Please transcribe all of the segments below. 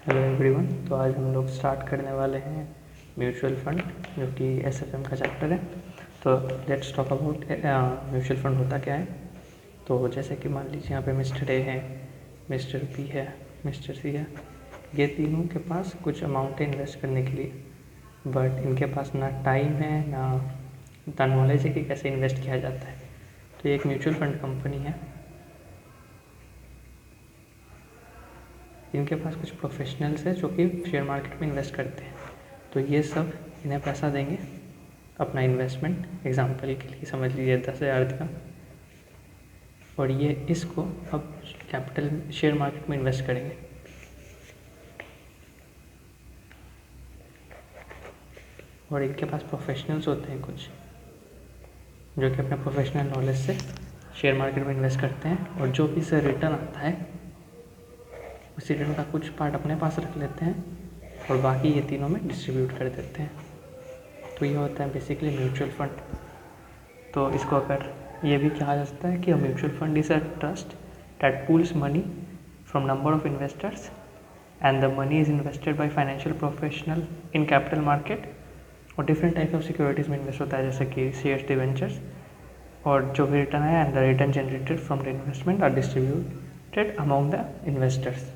Hello everyone. तो आज हम लोग स्टार्ट करने वाले हैं म्यूचुअल फंड, जो कि एसएफएम का चैप्टर है। तो let's talk about mutual fund होता क्या है। तो जैसे कि मान लीजिए यहाँ पे मिस्टर ए है, मिस्टर बी है, मिस्टर सी है। ये तीनों के पास कुछ अमाउंट है इन्वेस्ट करने के लिए, बट इनके पास ना टाइम है ना नॉलेज है कि कैसे इन्वेस्ट किया जाता है। तो ये एक म्यूचुअल फंड कंपनी है। इनके पास कुछ प्रोफेशनल्स हैं जो कि शेयर मार्केट में इन्वेस्ट करते हैं। तो ये सब इन्हें पैसा देंगे अपना इन्वेस्टमेंट। एग्जांपल के लिए समझ लीजिए 10,000 दिया, और ये इसको अब कैपिटल शेयर मार्केट में इन्वेस्ट करेंगे। और इनके पास प्रोफेशनल्स होते हैं कुछ, जो कि अपने प्रोफेशनल नॉलेज से शेयर मार्केट में इन्वेस्ट करते हैं, और जो भी इससे रिटर्न आता है उसी रिटर्न का कुछ पार्ट अपने पास रख लेते हैं और बाकी ये तीनों में डिस्ट्रीब्यूट कर देते हैं। तो ये होता है बेसिकली म्यूचुअल फंड। तो इसको अगर ये भी कहा जा सकता है कि a mutual fund is a trust that pools money from number of investors and the money is invested by financial professional in capital market. और डिफरेंट टाइप ऑफ सिक्योरिटीज़ में इन्वेस्ट होता है, जैसे कि शेयर्स डिवेंचर्स, और जो भी return है and the return generated from the investment are distributed among the investors.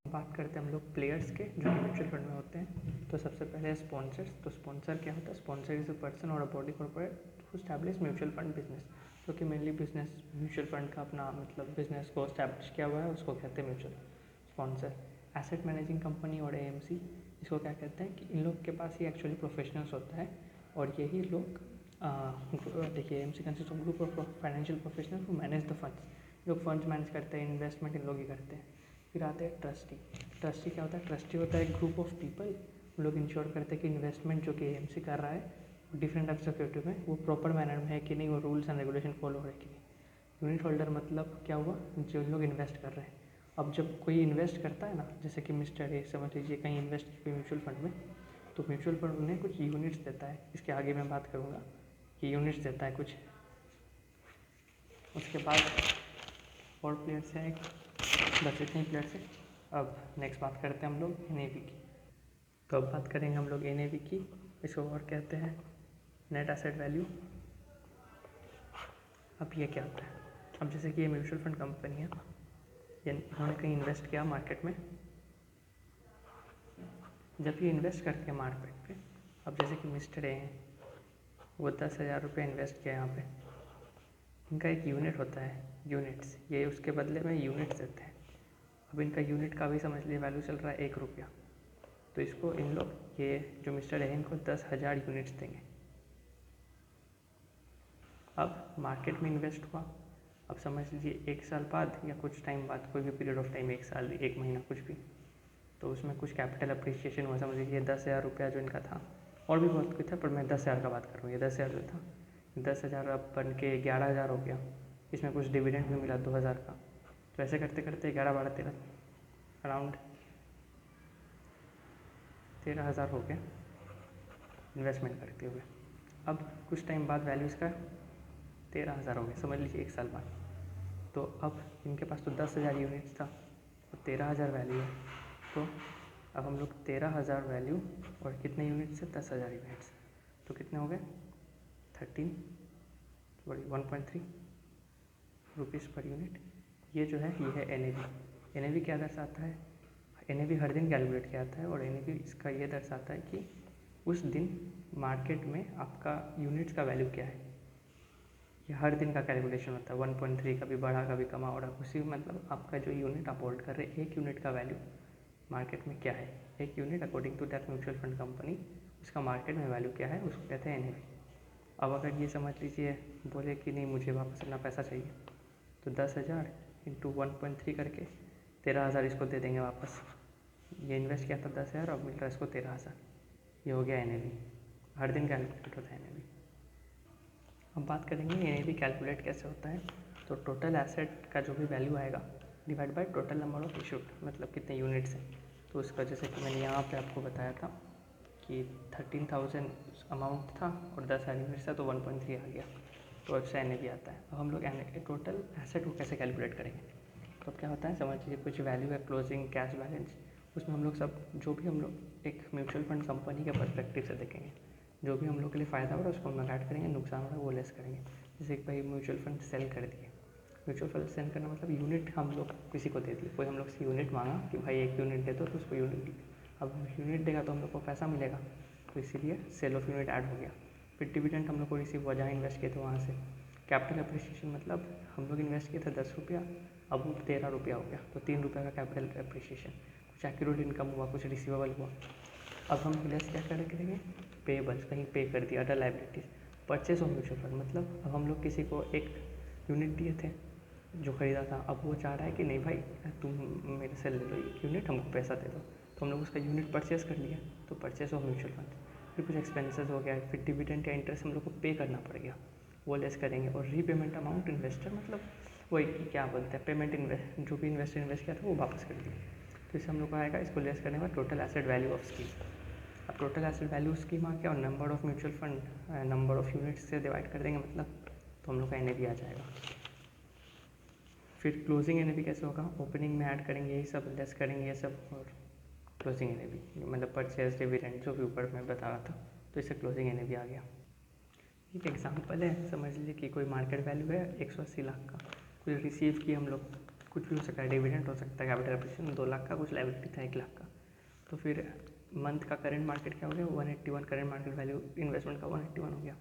बात करते हैं हम लोग प्लेयर्स के जो म्यूचुअल फंड में होते हैं। तो सबसे पहले है स्पॉन्सर्स। तो स्पॉन्सर क्या होता है? स्पॉन्सर इज अ पर्सन और a body corporate who establish mutual fund business. जो कि मेनली बिजनेस म्यूचुअल फंड का अपना मतलब बिजनेस को एस्टैब्लिश किया हुआ है, उसको कहते हैं mutual sponsor. Asset managing company और एएमसी, इसको क्या कहते हैं कि इन लोग के पास ही एक्चुअली प्रोफेशनल्स होता है, और यही लोग देखिए AMC consist of group of financial professional who manage the funds. लोग फंड्स मैनेज करते हैं, इन्वेस्टमेंट इन लोग ही करते हैं। फिर आते हैं ट्रस्टी। ट्रस्टी क्या होता है? ट्रस्टी होता है एक ग्रुप ऑफ पीपल, लोग इंश्योर करते हैं कि इन्वेस्टमेंट जो कि एएमसी कर रहा है डिफरेंट टाइप्स ऑफ सिक्योरिटी में वो प्रॉपर मैनर में है कि नहीं, वो रूल्स एंड रेगुलेशन फॉलो हो रहे कि नहीं। यूनिट होल्डर मतलब क्या हुआ? जो लोग इन्वेस्ट कर रहे हैं। अब जब कोई इन्वेस्ट करता है ना, जैसे कि मिस्टर ए समझ लीजिए कहीं इन्वेस्ट किया म्यूचुअल फंड में, तो म्यूचुअल फंड उन्हें कुछ यूनिट्स देता है। इसके आगे मैं बात करूँगा कि यूनिट्स देता है कुछ। उसके बाद और प्लेयर्स हैं, बस इतने ही प्लेयर्स हैं। अब नेक्स्ट बात करते हैं हम लोग एनएवी की। तो अब बात करेंगे हम लोग एनएवी की। इसको और कहते हैं नेट एसेट वैल्यू। अब ये क्या होता है? अब जैसे कि ये म्यूचुअल फंड कंपनी है, इन्होंने कहीं इन्वेस्ट किया मार्केट में। जब ये इन्वेस्ट करते हैं मार्केट पे, अब जैसे कि मिस्टर ए हैं, वो 10,000 रुपये इन्वेस्ट किया यहाँ पे। इनका एक यूनिट होता है, यूनिट्स, ये उसके बदले में यूनिट्स देते हैं। अब इनका यूनिट का भी समझ लीजिए वैल्यू चल रहा है 1 रुपया। तो इसको इन लोग ये जो मिस्टर है इनको 10,000 यूनिट्स देंगे। अब मार्केट में इन्वेस्ट हुआ, अब समझ लीजिए 1 साल बाद या कुछ टाइम बाद, कोई भी पीरियड ऑफ टाइम, 1 साल 1 महीना कुछ भी, तो उसमें कुछ कैपिटल अप्रिसिएशन हुआ। समझ लीजिए 10,000 रुपया जो इनका था, और भी बहुत कुछ था पर मैं 10,000 का बात कर रहा हूँ। ये 10,000 जो था, 10,000 अब बन के 11,000 हो गया। इसमें कुछ डिविडेंड भी मिला 2,000 का। तो ऐसे करते करते 11, 12, 13, अराउंड 13,000 हो गया इन्वेस्टमेंट करते हुए। अब कुछ टाइम बाद वैल्यू इसका 13,000 हो गया, समझ लीजिए 1 साल बाद। तो अब इनके पास तो 10,000 यूनिट्स था और 13,000 वैल्यू है। तो अब हम लोग 13,000 वैल्यू और कितने यूनिट्स है? 10,000 यूनिट्स। तो कितने हो गए? 1.3 रुपीज़ पर यूनिट। ये जो है ये है एनएवी। एनएवी क्या दर्शाता है? एनएवी हर दिन कैलकुलेट किया जाता है, और एनएवी इसका ये दर्शाता है कि उस दिन मार्केट में आपका यूनिट्स का वैल्यू क्या है। ये हर दिन का कैलकुलेशन होता है। 1.3 कभी बढ़ा कभी कमा, और उसी मतलब आपका जो यूनिट आप होल्ड कर रहे हैं, एक यूनिट का वैल्यू मार्केट में क्या है। एक unit according to that mutual fund company, उसका मार्केट में वैल्यू क्या है, उसको कहते हैं एनएवी। अब अगर ये समझ लीजिए बोले कि नहीं मुझे वापस अपना पैसा चाहिए, तो 10,000 इंटू 1.3 करके 13,000 इसको दे देंगे वापस। ये इन्वेस्ट किया था 10,000, अब मिल रहा है इसको 13,000। ये हो गया एनएवी। हर दिन कैलकुलेट होता है एनएवी। अब बात करेंगे एनएवी कैलकुलेट कैसे होता है। तो टोटल एसेट का जो भी वैल्यू आएगा divide by total number of issued, मतलब कितने यूनिट्स हैं। तो उसका जैसे कि मैंने यहाँ पे आपको बताया था कि 13,000 अमाउंट था और 10,000 यूनिट्स था, तो 1.3 आ गया। तो ऐसा एनएवी आता है। अब हम लोग टोटल एसेट को कैसे कैलकुलेट करेंगे? तो अब क्या होता है, समझ लीजिए कुछ वैल्यू है क्लोजिंग कैश बैलेंस, उसमें हम लोग सब जो भी हम लोग एक म्यूचुअल फंड कंपनी के पर्सपेक्टिव से देखेंगे, जो भी हम लोग के लिए फ़ायदा हो रहा है उसको हम ऐड करेंगे, नुकसान हो रहा है वो लेस करेंगे। जैसे कि भाई म्यूचुअल फंड सेल कर दिए, म्यूचुअल फंड सेल करना मतलब यूनिट हम लोग किसी को दे दिए, कोई हम लोग से यूनिट मांगा कि भाई 1 यूनिट दे दो, तो उसको यूनिट दी। अब यूनिट देगा तो हम लोग को पैसा मिलेगा, तो इसीलिए सेल ऑफ यूनिट ऐड हो गया। फिर डिविडेंड हम लोग को रिसीव हुआ, जहाँ इन्वेस्ट किए थे वहाँ से। कैपिटल अप्रिसिएशन मतलब हम लोग इन्वेस्ट किए थे 10 रुपया, अब वो 13 रुपया हो गया, तो 3 रुपये का कैपिटल अप्रिसिएशन। कुछ एक्यूरेट इनकम हुआ, कुछ रिसीवेबल हुआ। अब हम लेस क्या करेंगे, पेबल्स कहीं पे कर दिया, other liabilities. Purchase of mutual fund मतलब अब हम लोग किसी को एक यूनिट दिए थे जो ख़रीदा था, अब वो चाह रहा है कि नहीं भाई तुम मेरे से ले लो यूनिट, हमको पैसा दे दो, तो हम लोग उसका यूनिट परचेज़ कर लिया, तो परचेज ऑफ म्यूचुअल फंड। फिर कुछ एक्सपेंसेस हो गया, फिर डिविडेंड या इंटरेस्ट हम लोग को पे करना पड़ गया, वो लेस करेंगे। और रीपेमेंट अमाउंट इन्वेस्टर मतलब वही क्या बोलते हैं, पेमेंट इन्वेस्ट, जो भी इन्वेस्टर इन्वेस्ट किया था वो वापस कर दिया, तो इससे हम लोग को आएगा, इसको लेस करने का total asset value of scheme. अब टोटल एसेट वैल्यू स्कीम आ गया और number of mutual fund number of units से डिवाइड कर देंगे मतलब, तो हम लोग का NAV आ जाएगा। फिर क्लोजिंग NAV कैसे होगा, ओपनिंग में ऐड करेंगे यही सब, लेस करेंगे ये सब, और क्लोजिंग NAV मतलब परचेज डिविडेंड जो भी ऊपर मैं बता रहा था, तो इससे क्लोजिंग NAV आ गया। एक एग्जांपल है, समझ लीजिए कि कोई मार्केट वैल्यू है 180 लाख का, कुछ रिसीव किए हम लोग, कुछ भी हो सकता है, डिविडेंड हो सकता है, कैपिटल अप्रिसिएशन 2 लाख का, कुछ लायबिलिटी था 1 लाख का, तो फिर मंथ का करेंट मार्केट क्या हो गया 181, करेंट मार्केट वैल्यू इन्वेस्टमेंट का 181 हो गया।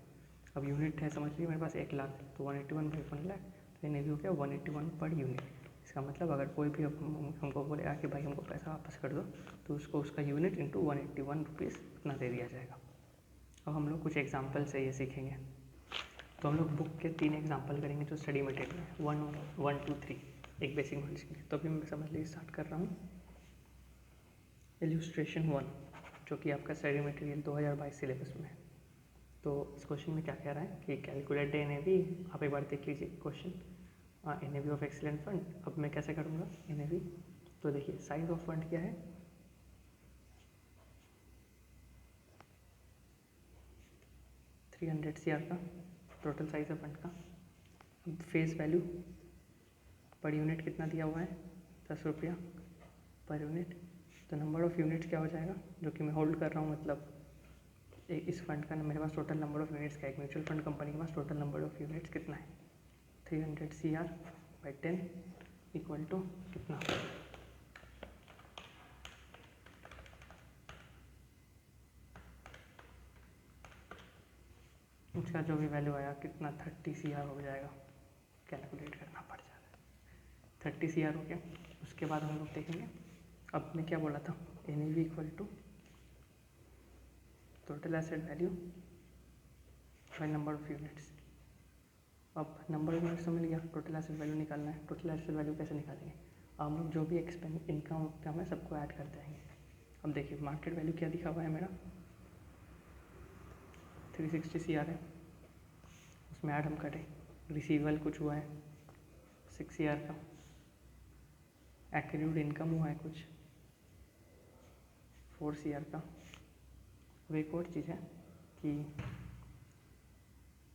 अब यूनिट है समझ लीजिए मेरे पास 1 लाख, तो 181 बाई 1 लाख, तो NAV हो गया 181 पर यूनिट। इसका मतलब अगर कोई भी हमको बोलेगा कि भाई हमको पैसा वापस कर दो, तो उसको उसका यूनिट इंटू 181 रुपीज़ उतना दे दिया जाएगा। अब हम लोग कुछ एग्जाम्पल से ये सीखेंगे, तो हम लोग बुक के 3 एग्जाम्पल करेंगे जो स्टडी मटेरियल है, 1, 2, 3, एक बेसिक नॉलेज के लिए। तो अभी मैं समझ लीजिए स्टार्ट कर रहा हूँ। इल्यूस्ट्रेशन 1 जो कि आपका स्टडी मटेरियल 2022 सिलेबस में है। तो इस क्वेश्चन में क्या कह रहा है कि कैलकुलेट NAV, आप एक बार देख लीजिए question, NAV of excellent fund. अब मैं कैसे करूँगा NAV, तो देखिए साइज ऑफ फंड क्या है, 300 CR का टोटल साइज है फंड का। अब फेस वैल्यू पर यूनिट कितना दिया हुआ है, 10 रुपया पर यूनिट। तो नंबर ऑफ़ यूनिट्स क्या हो जाएगा जो कि मैं होल्ड कर रहा हूँ, मतलब इस फंड का मेरे पास टोटल नंबर ऑफ़ यूनिट्स का, एक म्यूचुअल फंड कंपनी के पास टोटल नंबर ऑफ़ यूनिट्स कितना है, 300 CR बाई 10 इक्वल टू कितना, उसका जो भी वैल्यू आया कितना 30 CR हो जाएगा, कैलकुलेट करना पड़ जाता है, 30 CR हो गया। उसके बाद हम लोग देखेंगे, अब मैं क्या बोला था, NAV equal to total asset value by number of units. अब नंबर ऑफ यूनिट्स मिल गया, टोटल एसेट वैल्यू निकालना है। टोटल एसेट वैल्यू कैसे निकालेंगे, हम लोग जो भी एक्सपेंस इनकम है सबको ऐड करते आएंगे। अब देखिए मार्केट वैल्यू क्या दिखा हुआ है मेरा, 360 CR है, उसमें ऐड हम करें, रिसीवेबल कुछ हुआ है 6 CR का, एक्यूरेट इनकम हुआ है कुछ 4 CR का। अब एक और चीज़ है कि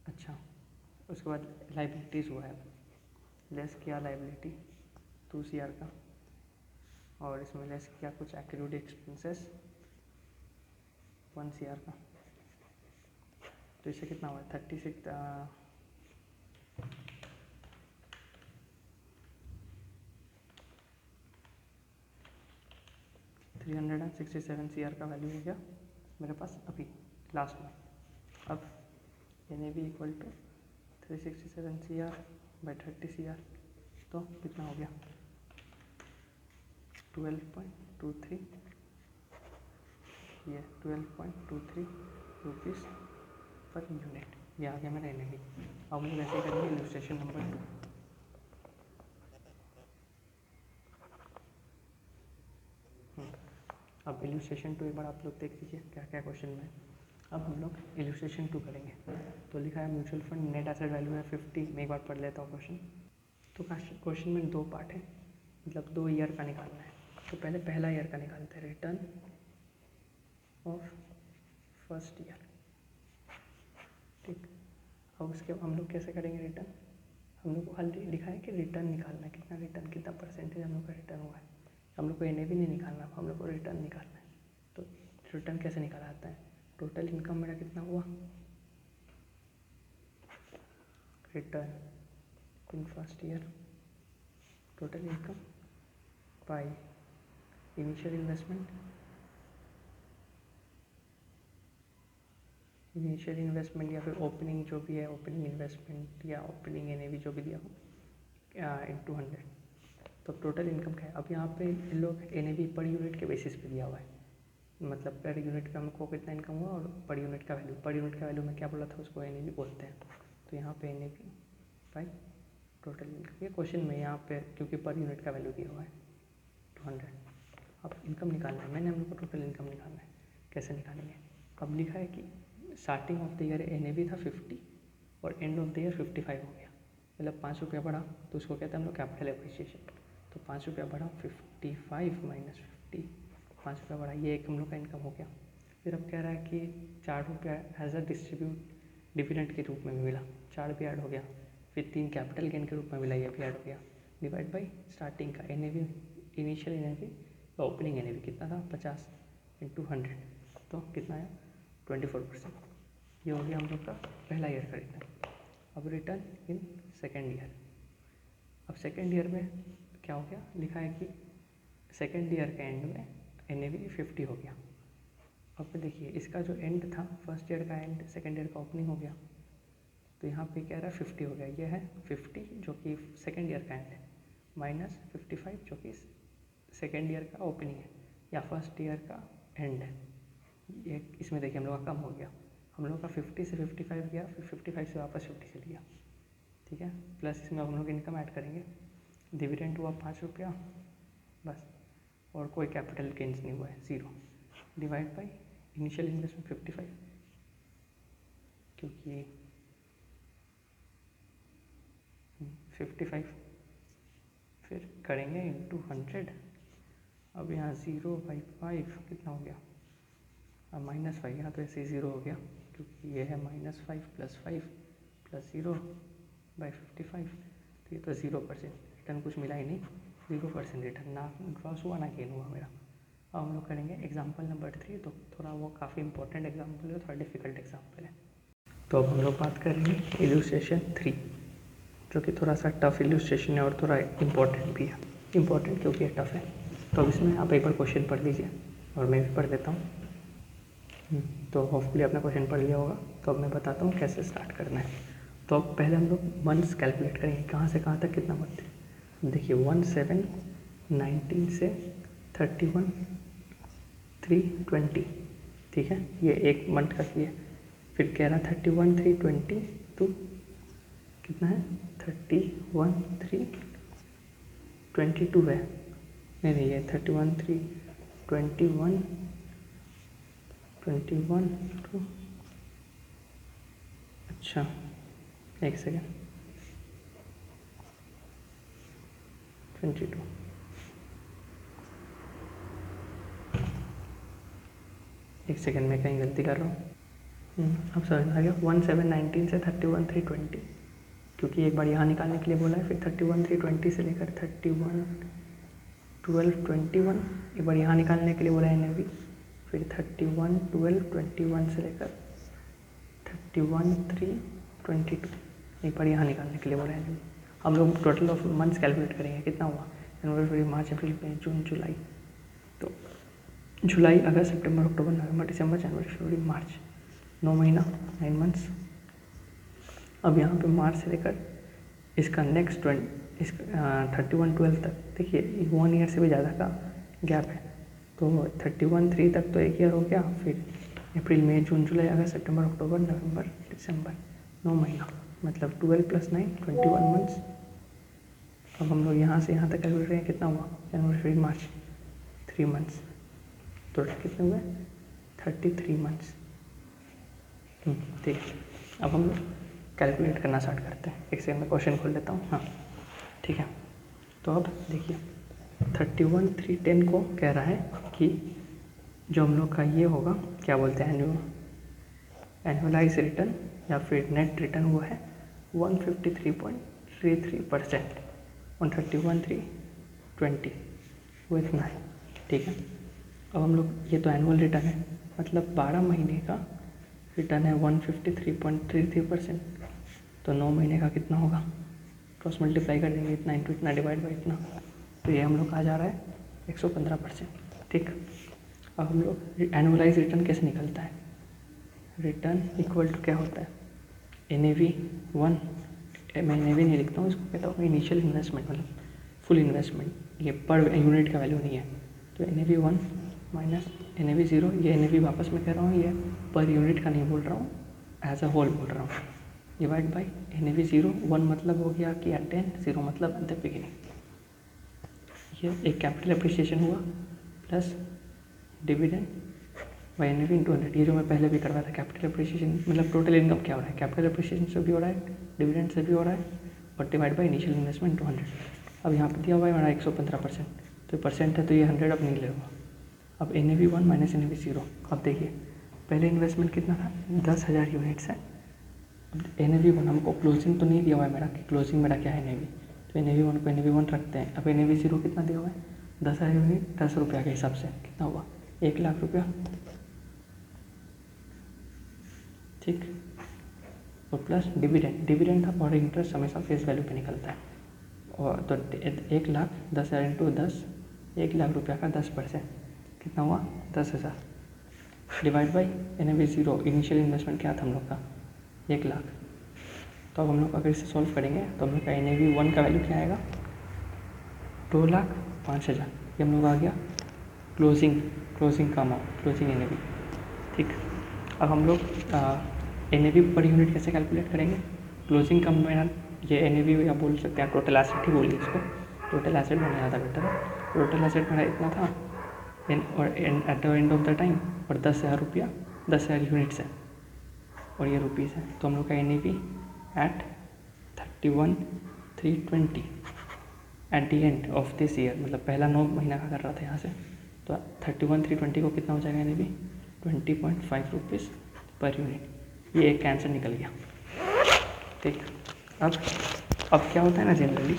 अच्छा, उसके बाद लाइबिलिटीज़ हुआ है, लेस किया लाइबिलिटी 2 CR का, और इसमें लेस किया कुछ एक्यूरेट एक्सपेंसेस 1 CR का। तो इससे कितना हुआ 36 367 CR का वैल्यू हो गया मेरे पास अभी लास्ट में। अब NAV equal to 367 CR by 30 CR, तो कितना हो गया 12.23, ये 12.23 रुपीज़ पर यूनिट, ये आ गया मेरा NAV। अब हम लोग ऐसे करेंगे इलस्ट्रेशन नंबर 2। अब इलस्ट्रेशन 2 एक बार आप लोग देख लीजिए क्या क्या क्वेश्चन में। अब हम लोग इलस्ट्रेशन 2 करेंगे, तो लिखा है mutual fund net asset value है 50। मैं एक बार पढ़ लेता हूँ क्वेश्चन। तो क्वेश्चन में 2 पार्ट है, मतलब 2 ईयर का निकालना है। तो पहले पहला ईयर का निकालते हैं, रिटर्न ऑफ फर्स्ट ईयर, ठीक। अब उसके हम लोग कैसे करेंगे रिटर्न, हम लोग को खाली लिखा है कि रिटर्न निकालना है, कितना रिटर्न, कितना परसेंटेज हम लोग का रिटर्न हुआ है। हम लोग को NAV नहीं निकालना, हम लोग को रिटर्न निकालना है। तो रिटर्न कैसे निकाला जाता है, टोटल इनकम मेरा कितना हुआ, return in first year total income by initial investment, initial investment या फिर ओपनिंग जो भी है, ओपनिंग इन्वेस्टमेंट या ओपनिंग NAV जो भी दिया हो इंटू 100। तो टोटल इनकम क्या है। अब यहाँ पे इन लोग NAV पर यूनिट के बेसिस पे दिया हुआ है, मतलब पर यूनिट का हमको कितना इनकम हुआ और पर यूनिट का वैल्यू में क्या बोला था उसको NAV बोलते हैं। तो यहाँ पे NAV बाई टोटल इनकम, ये क्वेश्चन में यहाँ पे क्योंकि पर यूनिट का वैल्यू दिया हुआ है 200। अब इनकम निकालना है, मैंने हम लोग को टोटल इनकम निकालना है, कैसे निकालेंगे। अब लिखा है कि starting of the year NAV था 50 और एंड ऑफ द ईयर 55 हो गया, मतलब 5 रुपया बढ़ा, तो उसको कहते हैं हम लोग कैपिटल एप्रिसिएशन। तो 5 रुपया बढ़ा, 55 माइनस 50, 5 रुपया बढ़ा, ये एक हम लोग का इनकम हो गया। फिर अब कह रहा है कि 4 रुपया एज अ डिविडेंड के रूप में भी मिला, 4 भी ऐड हो गया। फिर 3 कैपिटल गेन के रूप में मिला, ये भी ऐड हो गया। डिवाइड बाई स्टार्टिंग का NAV, initial NAV, opening NAV कितना था 50 इंटू 100, तो कितना आया 24%। ये हो गया हम लोग का पहला ईयर का रिटर्न। अब रिटर्न इन सेकेंड ईयर। अब सेकेंड ईयर में क्या हो गया, लिखा है कि सेकेंड ईयर के एंड में NAV 50 हो गया। अब देखिए इसका जो एंड था, फर्स्ट ईयर का एंड सेकेंड ईयर का ओपनिंग हो गया, तो यहाँ पे कह रहा है 50 हो गया। ये है 50 जो कि सेकेंड ईयर का एंड है, माइनस 55 जो कि सेकेंड ईयर का ओपनिंग है या फर्स्ट ईयर का एंड है। ये इसमें देखिए हम लोग का कम हो गया, हम लोग का 50 से 55 गया, फिर 55 से वापस 50 से लिया, ठीक है। प्लस इसमें हम लोग इनकम ऐड करेंगे, डिविडेंड हुआ 5 रुपया बस, और कोई कैपिटल गेन्स नहीं हुआ है, 0। डिवाइड बाई इनिशियल इन्वेस्टमेंट 55, क्योंकि 55 फिर करेंगे इंटू 100। अब यहाँ 0/5 कितना हो गया, अब -5, यहाँ तो ऐसे ही 0 हो गया क्योंकि ये है -5 + 5 + 0/55, तो ये तो 0%। रिटर्न कुछ मिला ही नहीं, 0% रिटर्न, ना क्रॉस हुआ ना गेन हुआ मेरा। अब हम लोग करेंगे एग्जाम्पल नंबर 3, तो थोड़ा वो काफ़ी इंपॉर्टेंट एग्जाम्पल है, थोड़ा डिफिकल्ट एग्जाम्पल है। तो अब हम लोग बात करेंगे इलस्ट्रेशन 3, जो कि थोड़ा सा टफ इलस्ट्रेशन है और थोड़ा इम्पोर्टेंट भी है। इम्पोर्टेंट क्योंकि ये टफ है, तो अब इसमें आप एक बार क्वेश्चन पढ़ लीजिए और मैं भी पढ़ देता हूँ। तो होपफुली आपने क्वेश्चन पढ़ लिया होगा। तो अब मैं बताता हूँ कैसे स्टार्ट करना है। तो अब पहले हम लोग मंथ्स कैलकुलेट करेंगे, कहाँ से कहाँ तक कितना मंथ है। देखिए 1/7/19 से 31/3/20, ठीक है, ये एक मंथ का किया। फिर कह रहा 31/3/20 तो कितना है 31/3/22 है, नहीं ये 31/3/21 तो अच्छा एक सेकेंड 22, एक सेकेंड में कहीं गलती कर रहा हूँ। अब समझ आ गया। 1/7/19 से 31/3/20, क्योंकि एक बार यहाँ निकालने के लिए बोला है, फिर 31/3/20 से लेकर 31/12/21 एक बार यहाँ निकालने के लिए बोला है NAV, फिर 31/12/21 से लेकर 31/3/22 एक बार यहाँ निकालने के लिए बोला है NAV। हम लोग टोटल ऑफ मंथ्स कैलकुलेट करेंगे, कितना हुआ जनवरी फरवरी मार्च अप्रैल मई जून जुलाई। तो जुलाई अगस्त सितंबर अक्टूबर नवंबर दिसंबर जनवरी फरवरी मार्च, 9 महीना 9 मंथ्स। अब यहाँ पे मार्च से लेकर इसका नेक्स्ट 31/12 तक, देखिए 1 ईयर से भी ज़्यादा का गैप है, तो 31/3 तक तो 1 ईयर हो गया। फिर अप्रैल मई जून जुलाई अगस्त सितंबर अक्टूबर नवंबर दिसंबर, 9 महीना, मतलब 12 + 9 21 मंथ्स। अब हम लोग यहाँ से यहाँ तक कैलकुलेट करें, कितना हुआ जनवरी फरवरी मार्च 3 मंथ्स, तो कितने हुए 33 मंथ्स, ठीक है। अब हम लोग कैलकुलेट करना स्टार्ट करते हैं। एक सेकंड में क्वेश्चन खोल लेता हूँ, हाँ ठीक है। तो अब देखिए 31/3/10 को कह रहा है कि जो हम लोग का ये होगा, क्या बोलते हैं, एनुअलाइज रिटर्न या फिर नेट रिटर्न, वो है 153.6 131.33%, 131,320 वो इतना है। ठीक है, अब हम लोग, ये तो एनुअल रिटर्न है, मतलब 12 महीने का रिटर्न है 153.33%, तो 9 महीने का कितना होगा, क्रॉस मल्टीप्लाई कर देंगे, इतना इंटू इतना डिवाइड बाई इतना, तो ये हम लोग आ जा रहा है 115%। ठीक, अब हम लोग एनुअलाइज रिटर्न कैसे निकलता है, रिटर्न इक्वल टू क्या होता है, NAV 1, मैं NAV नहीं लिखता हूँ, इसको कहता हूँ इनिशियल इन्वेस्टमेंट, मतलब फुल इन्वेस्टमेंट, ये पर यूनिट का वैल्यू नहीं है, तो NAV 1 माइनस NAV 0, ये NAV वापस मैं कह रहा हूँ, ये पर यूनिट का नहीं बोल रहा हूँ, एज अ होल बोल रहा हूँ, डिवाइड बाई NAV 0, 1 मतलब हो गया कि एट एंड, 0 मतलब एट द बिगिनिंग, ये एक कैपिटल एप्रिसिएशन हुआ plus dividend by NAV into 100, ये जो मैं पहले भी करवाया था, कैपिटल एप्रिसिएशन मतलब टोटल इनकम क्या हो रहा है, कैपिटल एप्रिसिएशन से भी हो रहा है, डिविडेंड से भी हो रहा है, और डिवाइड बाई इनिशियल इन्वेस्टमेंट 200। अब यहाँ पे दिया हुआ है हमारा 115%, तो परसेंट है तो ये 100 अब नहीं लेगा। अब NAV 1 माइनस NAV 0, अब देखिए पहले इन्वेस्टमेंट कितना था, 10,000 यूनिट्स है, अब NAV 1 हमको क्लोजिंग तो नहीं दिया हुआ है मेरा, कि क्लोजिंग मेरा क्या है NAV, तो NAV 1 को NAV 1 रखते हैं। अब NAV 0 कितना दिया हुआ है, 10,000 यूनिट 10 रुपया के हिसाब से कितना हुआ, 1,00,000 रुपया। ठीक, और प्लस डिविडेंड और इंटरेस्ट हमेशा फेस वैल्यू पे निकलता है, और तो 1,00,000 10,000 इंटू 10, 1,00,000 रुपया का 10% कितना हुआ, 10,000, divide by NAV 0, initial investment क्या था हम लोग का, 1,00,000। तो अब हम लोग अगर इसे सॉल्व करेंगे तो हम लोग का NAV 1 का वैल्यू क्या आएगा, 2,05,000, ये हम लोग आ गया क्लोजिंग का अमाउंट, क्लोजिंग NAV। ठीक, अब हम लोग NAV पर यूनिट कैसे कैलकुलेट करेंगे, क्लोजिंग का मेरा ये NAV या बोल सकते हैं, टोटल एसेट ही बोलिए इसको, टोटल एसेट होना ज़्यादा बेटर है, टोटल एसेट मेरा इतना था और eight the end of the time, और 10,000 रुपया 10,000 यूनिट्स है, और ये रुपीज़ है, तो हम लोग का NAV at 31,320 at the end of this year, मतलब पहला 9 महीना का कर रहा था यहाँ से, तो 31,320 को कितना हो जाएगा NAV, 20.5 रुपीज़ पर यूनिट, ये एक आंसर निकल गया। ठीक, अब क्या होता है ना जनरली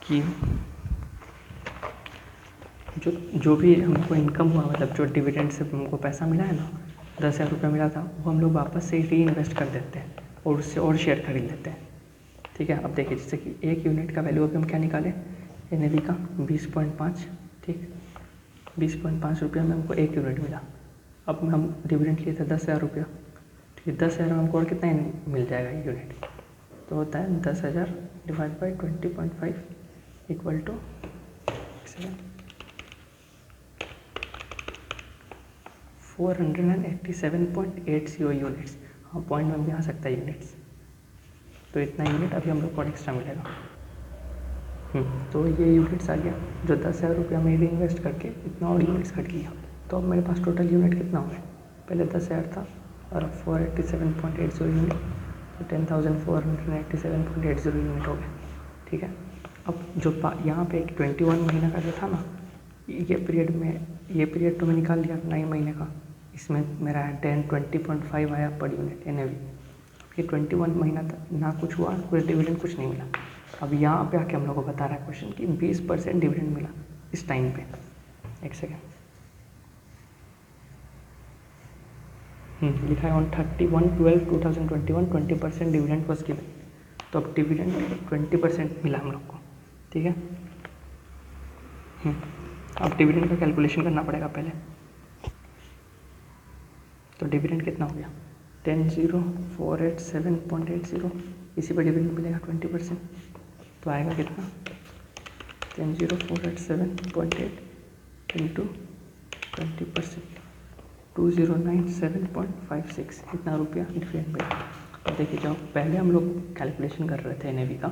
कि जो भी हमको इनकम हुआ, मतलब जो डिविडेंड से हमको पैसा मिला है ना, 10,000 रुपया मिला था, वो हम लोग वापस से री इन्वेस्ट कर देते हैं और उससे और शेयर खरीद लेते हैं। ठीक है, अब देखिए जैसे कि एक यूनिट का वैल्यू अभी हम क्या निकालें, NAV का 20.5, ठीक, 20.5 रुपया में हमको एक यूनिट मिला, अब हम डिविडेंड लिए थे 10,000 रुपया, ठीक, 10,000 में हमको और कितना मिल जाएगा यूनिट, तो होता है 10,000 divide by 20.5 equal to 487.80 units, हाँ पॉइंट में भी आ सकता है यूनिट्स, तो इतना यूनिट अभी हम लोग को एक्स्ट्रा मिलेगा। तो ये यूनिट्स आ गया, जो 10,000 रुपया में री इन्वेस्ट करके इतना और यूनिट्स कट गया, तो अब मेरे पास टोटल यूनिट कितना हो गया, पहले 10,000 था और अब 487.80 यूनिट, तो 10,487.80 यूनिट हो गया। ठीक है, अब जो यहाँ पे 21 महीना का जो था ना, ये पीरियड तो मैं निकाल दिया 9 महीने का, इसमें मेरा 20.5 आया पर यूनिट NAV। ये 21 महीना तक ना कुछ हुआ, कुछ डिविडेंड कुछ नहीं मिला। अब यहाँ पे आके हम लोग को बता रहा है क्वेश्चन कि 20% डिविडेंड मिला इस टाइम पे। एक सेकेंड, लिखा है ऑन 31/12/2021 20% डिविडेंड वॉज गिवन, तो अब डिविडेंड 20% मिला हम लोग को। ठीक है, अब डिविडेंड का कैलकुलेशन करना पड़ेगा पहले, तो डिविडेंड कितना हो गया 10,487.80, इसी पर डिविडेंड मिलेगा 20%, तो आएगा कितना 10,487.8 इंटू 20%, 2,097.56, इतना रुपया डिविडेंड मिला। अब देखिए जब पहले हम लोग कैलकुलेशन कर रहे थे NAV का,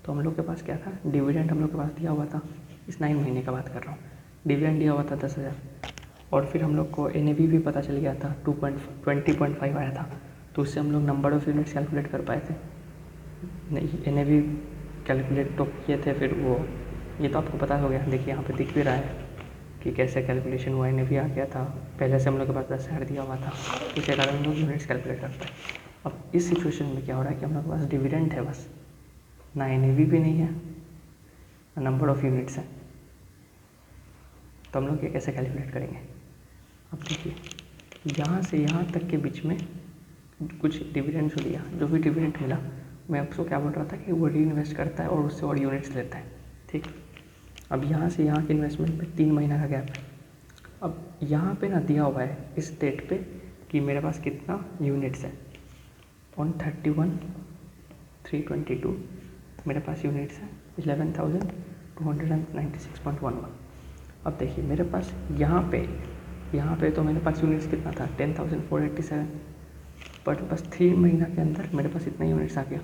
तो हम लोग के पास क्या था, डिविडेंड हम लोग के पास दिया हुआ था, इस 9 महीने का बात कर रहा हूँ, डिविडेंड दिया हुआ था 10,000, और फिर हम लोग को NAV भी पता चल गया था 20.5 आया था, तो उससे हम लोग नंबर ऑफ यूनिट्स कैलकुलेट कर पाए थे। NAV कैलकुलेट तो किए थे, फिर वो ये तो आपको पता हो गया, देखिए यहाँ पे दिख भी रहा है कि कैसे कैलकुलेशन हुआ, NAV आ गया था, पहले से हम लोग के पास 10,000 दिया हुआ था, इसके कारण हम लोग यूनिट्स कैलकुलेट करते हैं। अब इस सिचुएशन में क्या हो रहा है कि हम लोग के पास डिविडेंड है बस, ना NAV भी नहीं है, ना नंबर ऑफ़ यूनिट्स है। तो हम लोग ये कैसे कैलकुलेट करेंगे? अब देखिए, यहाँ से यहाँ तक के बीच में कुछ डिविडेंड जो दिया, जो भी डिविडेंड मिला, मैं आपको क्या बोल रहा था कि वो री इन्वेस्ट करता है और उससे और यूनिट्स लेता है, ठीक। अब यहाँ से यहाँ के इन्वेस्टमेंट में 3 महीना का गैप है। अब यहाँ पे ना दिया हुआ है इस डेट पे कि मेरे पास कितना यूनिट्स है। ऑन 31/3/22 मेरे पास यूनिट्स है 11,296.11। अब देखिए मेरे पास यहाँ पे तो मेरे पास यूनिट्स कितना था 10,487, बट बस 3 महीना के अंदर मेरे पास इतना यूनिट्स आ गया।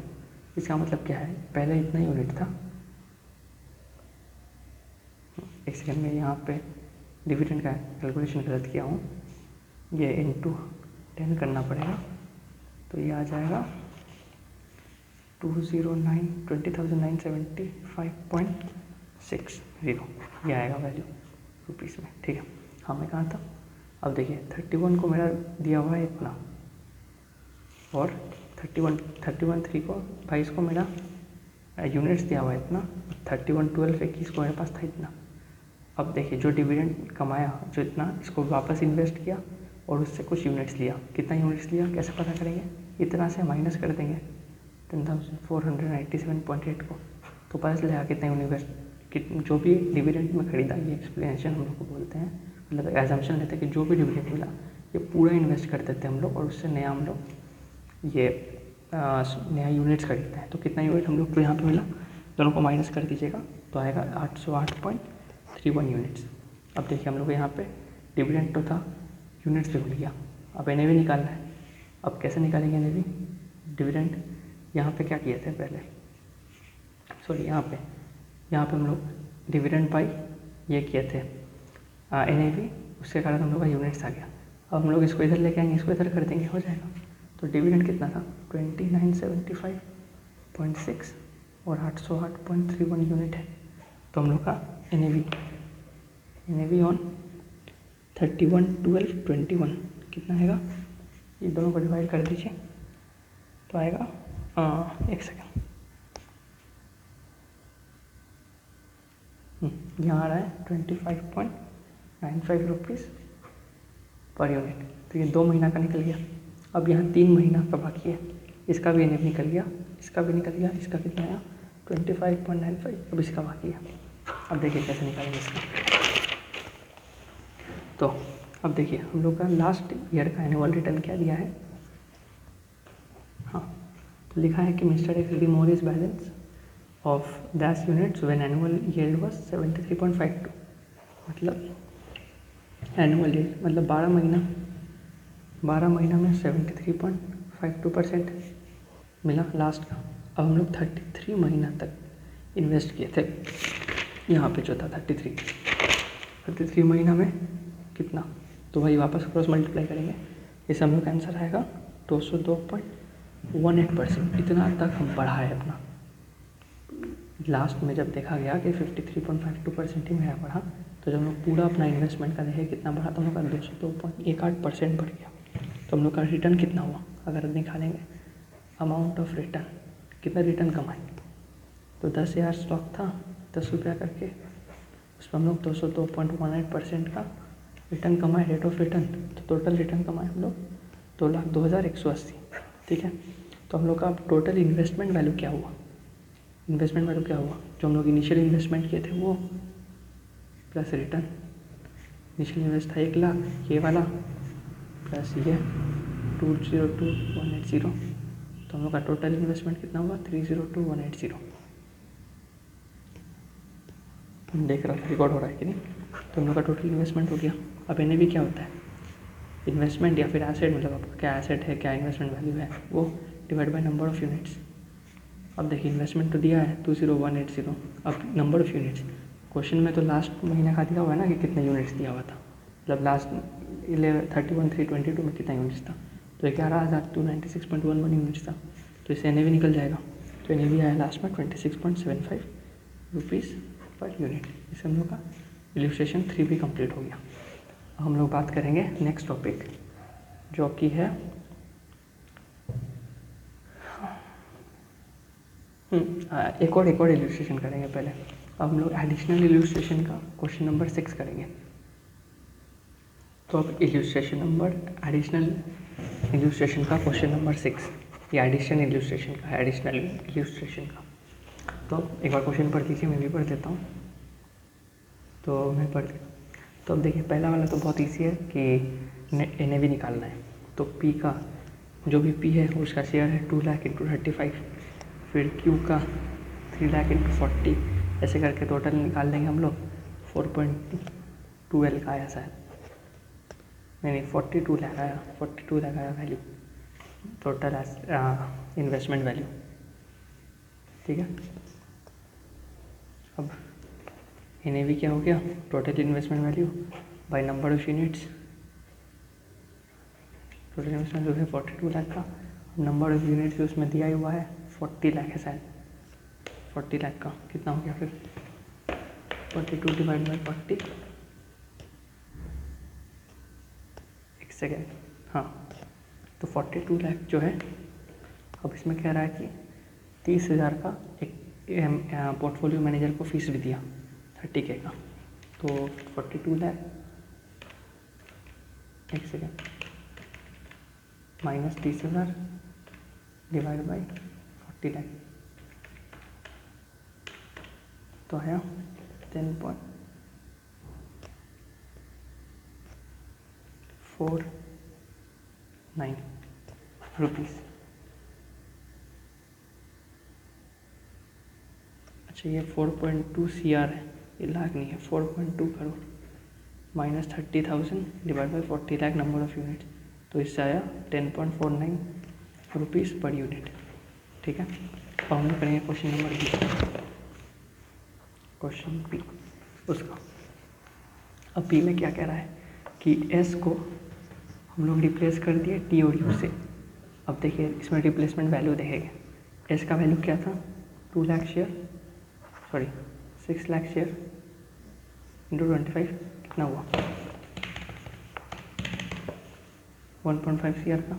इसका मतलब क्या है, पहले इतना यूनिट था। एक सेकेंड में यहाँ पे डिविडेंड का कैलकुलेशन गलत किया हूँ, ये इंटू 10 करना पड़ेगा, तो ये आ जाएगा 20,975.60, ये आएगा वैल्यू रुपीज़ में, ठीक है। हाँ, मैं कहाँ था? अब देखिए 31 को मेरा दिया हुआ है इतना, और 31/3 को 22 को मेरा यूनिट्स दिया हुआ है इतना, 31/12/21 को मेरे पास था इतना। अब देखिए जो डिविडेंड कमाया जो इतना, इसको वापस इन्वेस्ट किया और उससे कुछ यूनिट्स लिया। कितना यूनिट्स लिया कैसे पता करेंगे? इतना से माइनस कर देंगे 10,497.8 को, तो पता चलेगा कितना इन्वेस्ट, जो भी डिविडेंड में खरीदा। ये एक्सप्लेनेशन हम लोग को बोलते हैं, मतलब एजम्पशन लेते हैं कि जो भी डिविडेंड मिला ये पूरा इन्वेस्ट कर देते हैं हम लोग, और उससे नया हम लोग ये नया यूनिट्स खरीदते हैं। तो कितना यूनिट हम लोग को यहाँ पे मिला, दोनों को माइनस कर दीजिएगा तो आएगा 808.31 यूनिट्स। अब देखिए हम लोग यहाँ पे डिविडेंड तो था, यूनिट्स भी भूल गया, अब NAV निकालना है। अब कैसे निकालेंगे NAV? डिविडेंड यहाँ पे क्या किए थे पहले, सॉरी यहाँ पे हम लोग डिविडेंड बाई ये किए थे NAV, उसके कारण हम लोग का यूनिट्स आ गया। अब हम लोग इसको इधर लेके आएंगे, इसको इधर कर देंगे, हो जाएगा। तो डिविडेंड कितना था 2975.6 और 808.31 यूनिट है। तो हम लोग का NAV ऑन 31/12/21 कितना आएगा? ये दोनों को डिवाइड कर दीजिए तो आएगा एक सेकेंड, यहाँ आ रहा है 25.95 रुपीज़ पर यूनिट। तो ये 2 महीना का निकल गया। अब यहाँ 3 महीना का बाकी है, इसका भी NAV निकल गया, इसका भी निकल गया, इसका कितना आया 25.95, अब इसका बाकी है। अब देखिए कैसे निकालेंगे इसका। तो अब देखिए हम लोग का लास्ट ईयर का एनुअल रिटर्न क्या दिया है, हाँ, तो लिखा है कि mister x remove his balance of that units when annual yield was 73.52, मतलब एनुअल यील्ड मतलब 12 महीना में 73.52% मिला लास्ट का। अब हम लोग 33 महीना तक इन्वेस्ट किए थे, यहाँ पे जो था 33 महीना में कितना, तो वही वापस क्रॉस मल्टीप्लाई करेंगे, इस हम लोग का आंसर आएगा 202.18%। इतना तक हम बढ़ा है अपना। लास्ट में जब देखा गया कि 53.52% ही मेरा बढ़ा, तो जब हम लोग पूरा अपना इन्वेस्टमेंट का देखें कितना बढ़ा, तो हम लोग का 202.18% बढ़ गया। तो हम लोग का रिटर्न कितना हुआ अगर निकालेंगे, अमाउंट ऑफ रिटर्न, कितना रिटर्न कमाए, तो 10,000 स्टॉक था 10 रुपया करके, उस पर हम लोग 202.18% का रिटर्न कमाए, रेट ऑफ रिटर्न। तो टोटल रिटर्न कमाए हम लोग 2,02,180, ठीक है। तो हम लोग का टोटल इन्वेस्टमेंट वैल्यू क्या हुआ, जो हम लोग इनिशियल इन्वेस्टमेंट किए थे वो प्लस रिटर्न। इनिशियल इन्वेस्ट था 1 लाख, ये वाला प्लस ये 202,180, तो हम लोग का टोटल इन्वेस्टमेंट कितना हुआ 302,180। देख रहा था रिकॉर्ड हो रहा है कि नहीं। तो हम लोग का टोटल इन्वेस्टमेंट हो गया। अब NAV क्या होता है, इन्वेस्टमेंट या फिर एसेट, मतलब आपका क्या एसेट है क्या इन्वेस्टमेंट वैल्यू है, वो divide by number of units. अब देखिए इन्वेस्टमेंट तो दिया है 20180, अब नंबर ऑफ़ यूनिट्स, क्वेश्चन में तो लास्ट महीने का दिया हुआ है ना कि कितने यूनिट्स दिया हुआ था, मतलब लास्ट 31/3/22 में कितना यूनिट्स था, तो 11,296.11 यूनिट्स था, तो इससे NAV निकल जाएगा। तो NAV आया लास्ट में 26.75 रुपीज़ पर यूनिट। इससे हम लोग का इलस्ट्रेशन 3 भी कंप्लीट हो गया। अब हम लोग बात करेंगे नेक्स्ट टॉपिक जो कि है एक और इलस्ट्रेशन करेंगे पहले। अब हम लोग एडिशनल इलस्ट्रेशन का क्वेश्चन नंबर 6 करेंगे। तो अब एडिशनल इलस्ट्रेशन का क्वेश्चन नंबर 6, ये एडिशन इलस्ट्रेशन का है, एडिशनल इलस्ट्रेशन का। तो एक बार क्वेश्चन पढ़ लीजिए, मैं भी पढ़ देता हूँ। तो मैं पढ़ देता हूँ। तो अब देखिए, पहला वाला तो बहुत ईजी है कि NAV निकालना है। तो P का जो भी P है उसका शेयर है 2 लाख इंटू 35, फिर Q का 3 लाख इंटू 40, ऐसे करके टोटल निकाल लेंगे हम लोग। 4.12 का आया शायद, नहीं 42 लाख आया, 42 लाख आया वैल्यू, टोटल इन्वेस्टमेंट वैल्यू। ठीक है, अब NAV क्या हो गया, total investment value by number of units. Total investment जो है 42 लाख का, नंबर ऑफ यूनिट्स जो उसमें दिया हुआ है 40 लाख है शायद, 40 लाख का कितना हो गया फिर 42 डिवाइड बाई 40, एक सेकेंड, हाँ। तो 42 लाख जो है, अब इसमें कह रहा है कि 30,000 का एक पोर्टफोलियो मैनेजर को फीस भी दिया 30K का। तो 42 लाख, एक second, minus 30,000 divide by 40 lakh, तो आया 10.49 रुपीज़। अच्छा, ये 4.2 CR है, ये लाख नहीं है, 4.2 crore minus 30,000 divide by 40 lakh number of unit, तो इससे आया 10.49 रुपीज़ पर यूनिट। ठीक है, अब हम लोग करेंगे question number B, question B उसका। अब B में क्या कह रहा है कि S को हम लोग रिप्लेस कर दिए T और U से। अब देखिए, इसमें रिप्लेसमेंट वैल्यू देखेंगे। S का वैल्यू क्या था, 2 lakh share, sorry 6 lakh share into 25 कितना हुआ 1.5 CR का।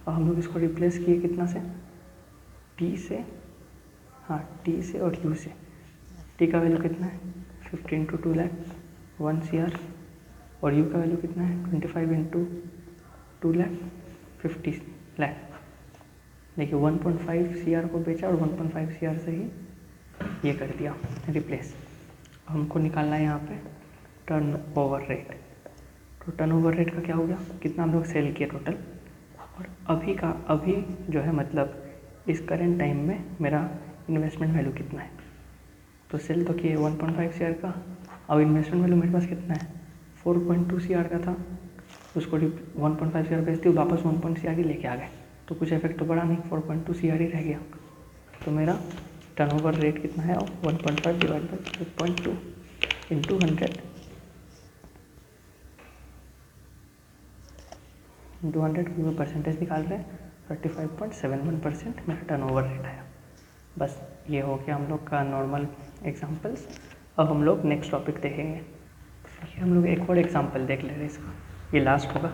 और हम लोग इसको रिप्लेस किए कितना से, T से, हाँ T से और U से। T का वैल्यू कितना है 50 इंटू 2 लाख 1 CR, और U का वैल्यू कितना है 25 इंटू 2 लाख 50 लाख। देखिए 1.5 CR को बेचा और 1.5 CR से ही ये कर दिया रिप्लेस। हमको निकालना है यहाँ पे टर्न ओवर रेट। तो टर्न ओवर रेट का क्या हो गया, कितना हम लोग सेल किए टोटल, और अभी जो है मतलब इस करेंट टाइम में मेरा इन्वेस्टमेंट वैल्यू कितना है। तो सेल तो किए 1.5 CR का, अब इन्वेस्टमेंट वैल्यू मेरे पास कितना है 4.2 CR का था, उसको 1.5 CR बेच दी, वापस 1.5 CR ही लेके आ गए, तो कुछ इफेक्ट तो बड़ा नहीं, 4.2 CR ही रह गया। तो मेरा टर्नओवर रेट कितना है 1.5 डिवाइड बाई 2.2 इंटू 100 क्योंकि परसेंटेज निकाल रहे हैं, 35.71% मेरा टर्नओवर रेट आया। बस ये हो गया हम लोग का नॉर्मल एग्जांपल्स। अब हम लोग नेक्स्ट टॉपिक देखेंगे। ये हम लोग एक और एग्जांपल देख ले रहे हैं इसका, ये लास्ट होगा,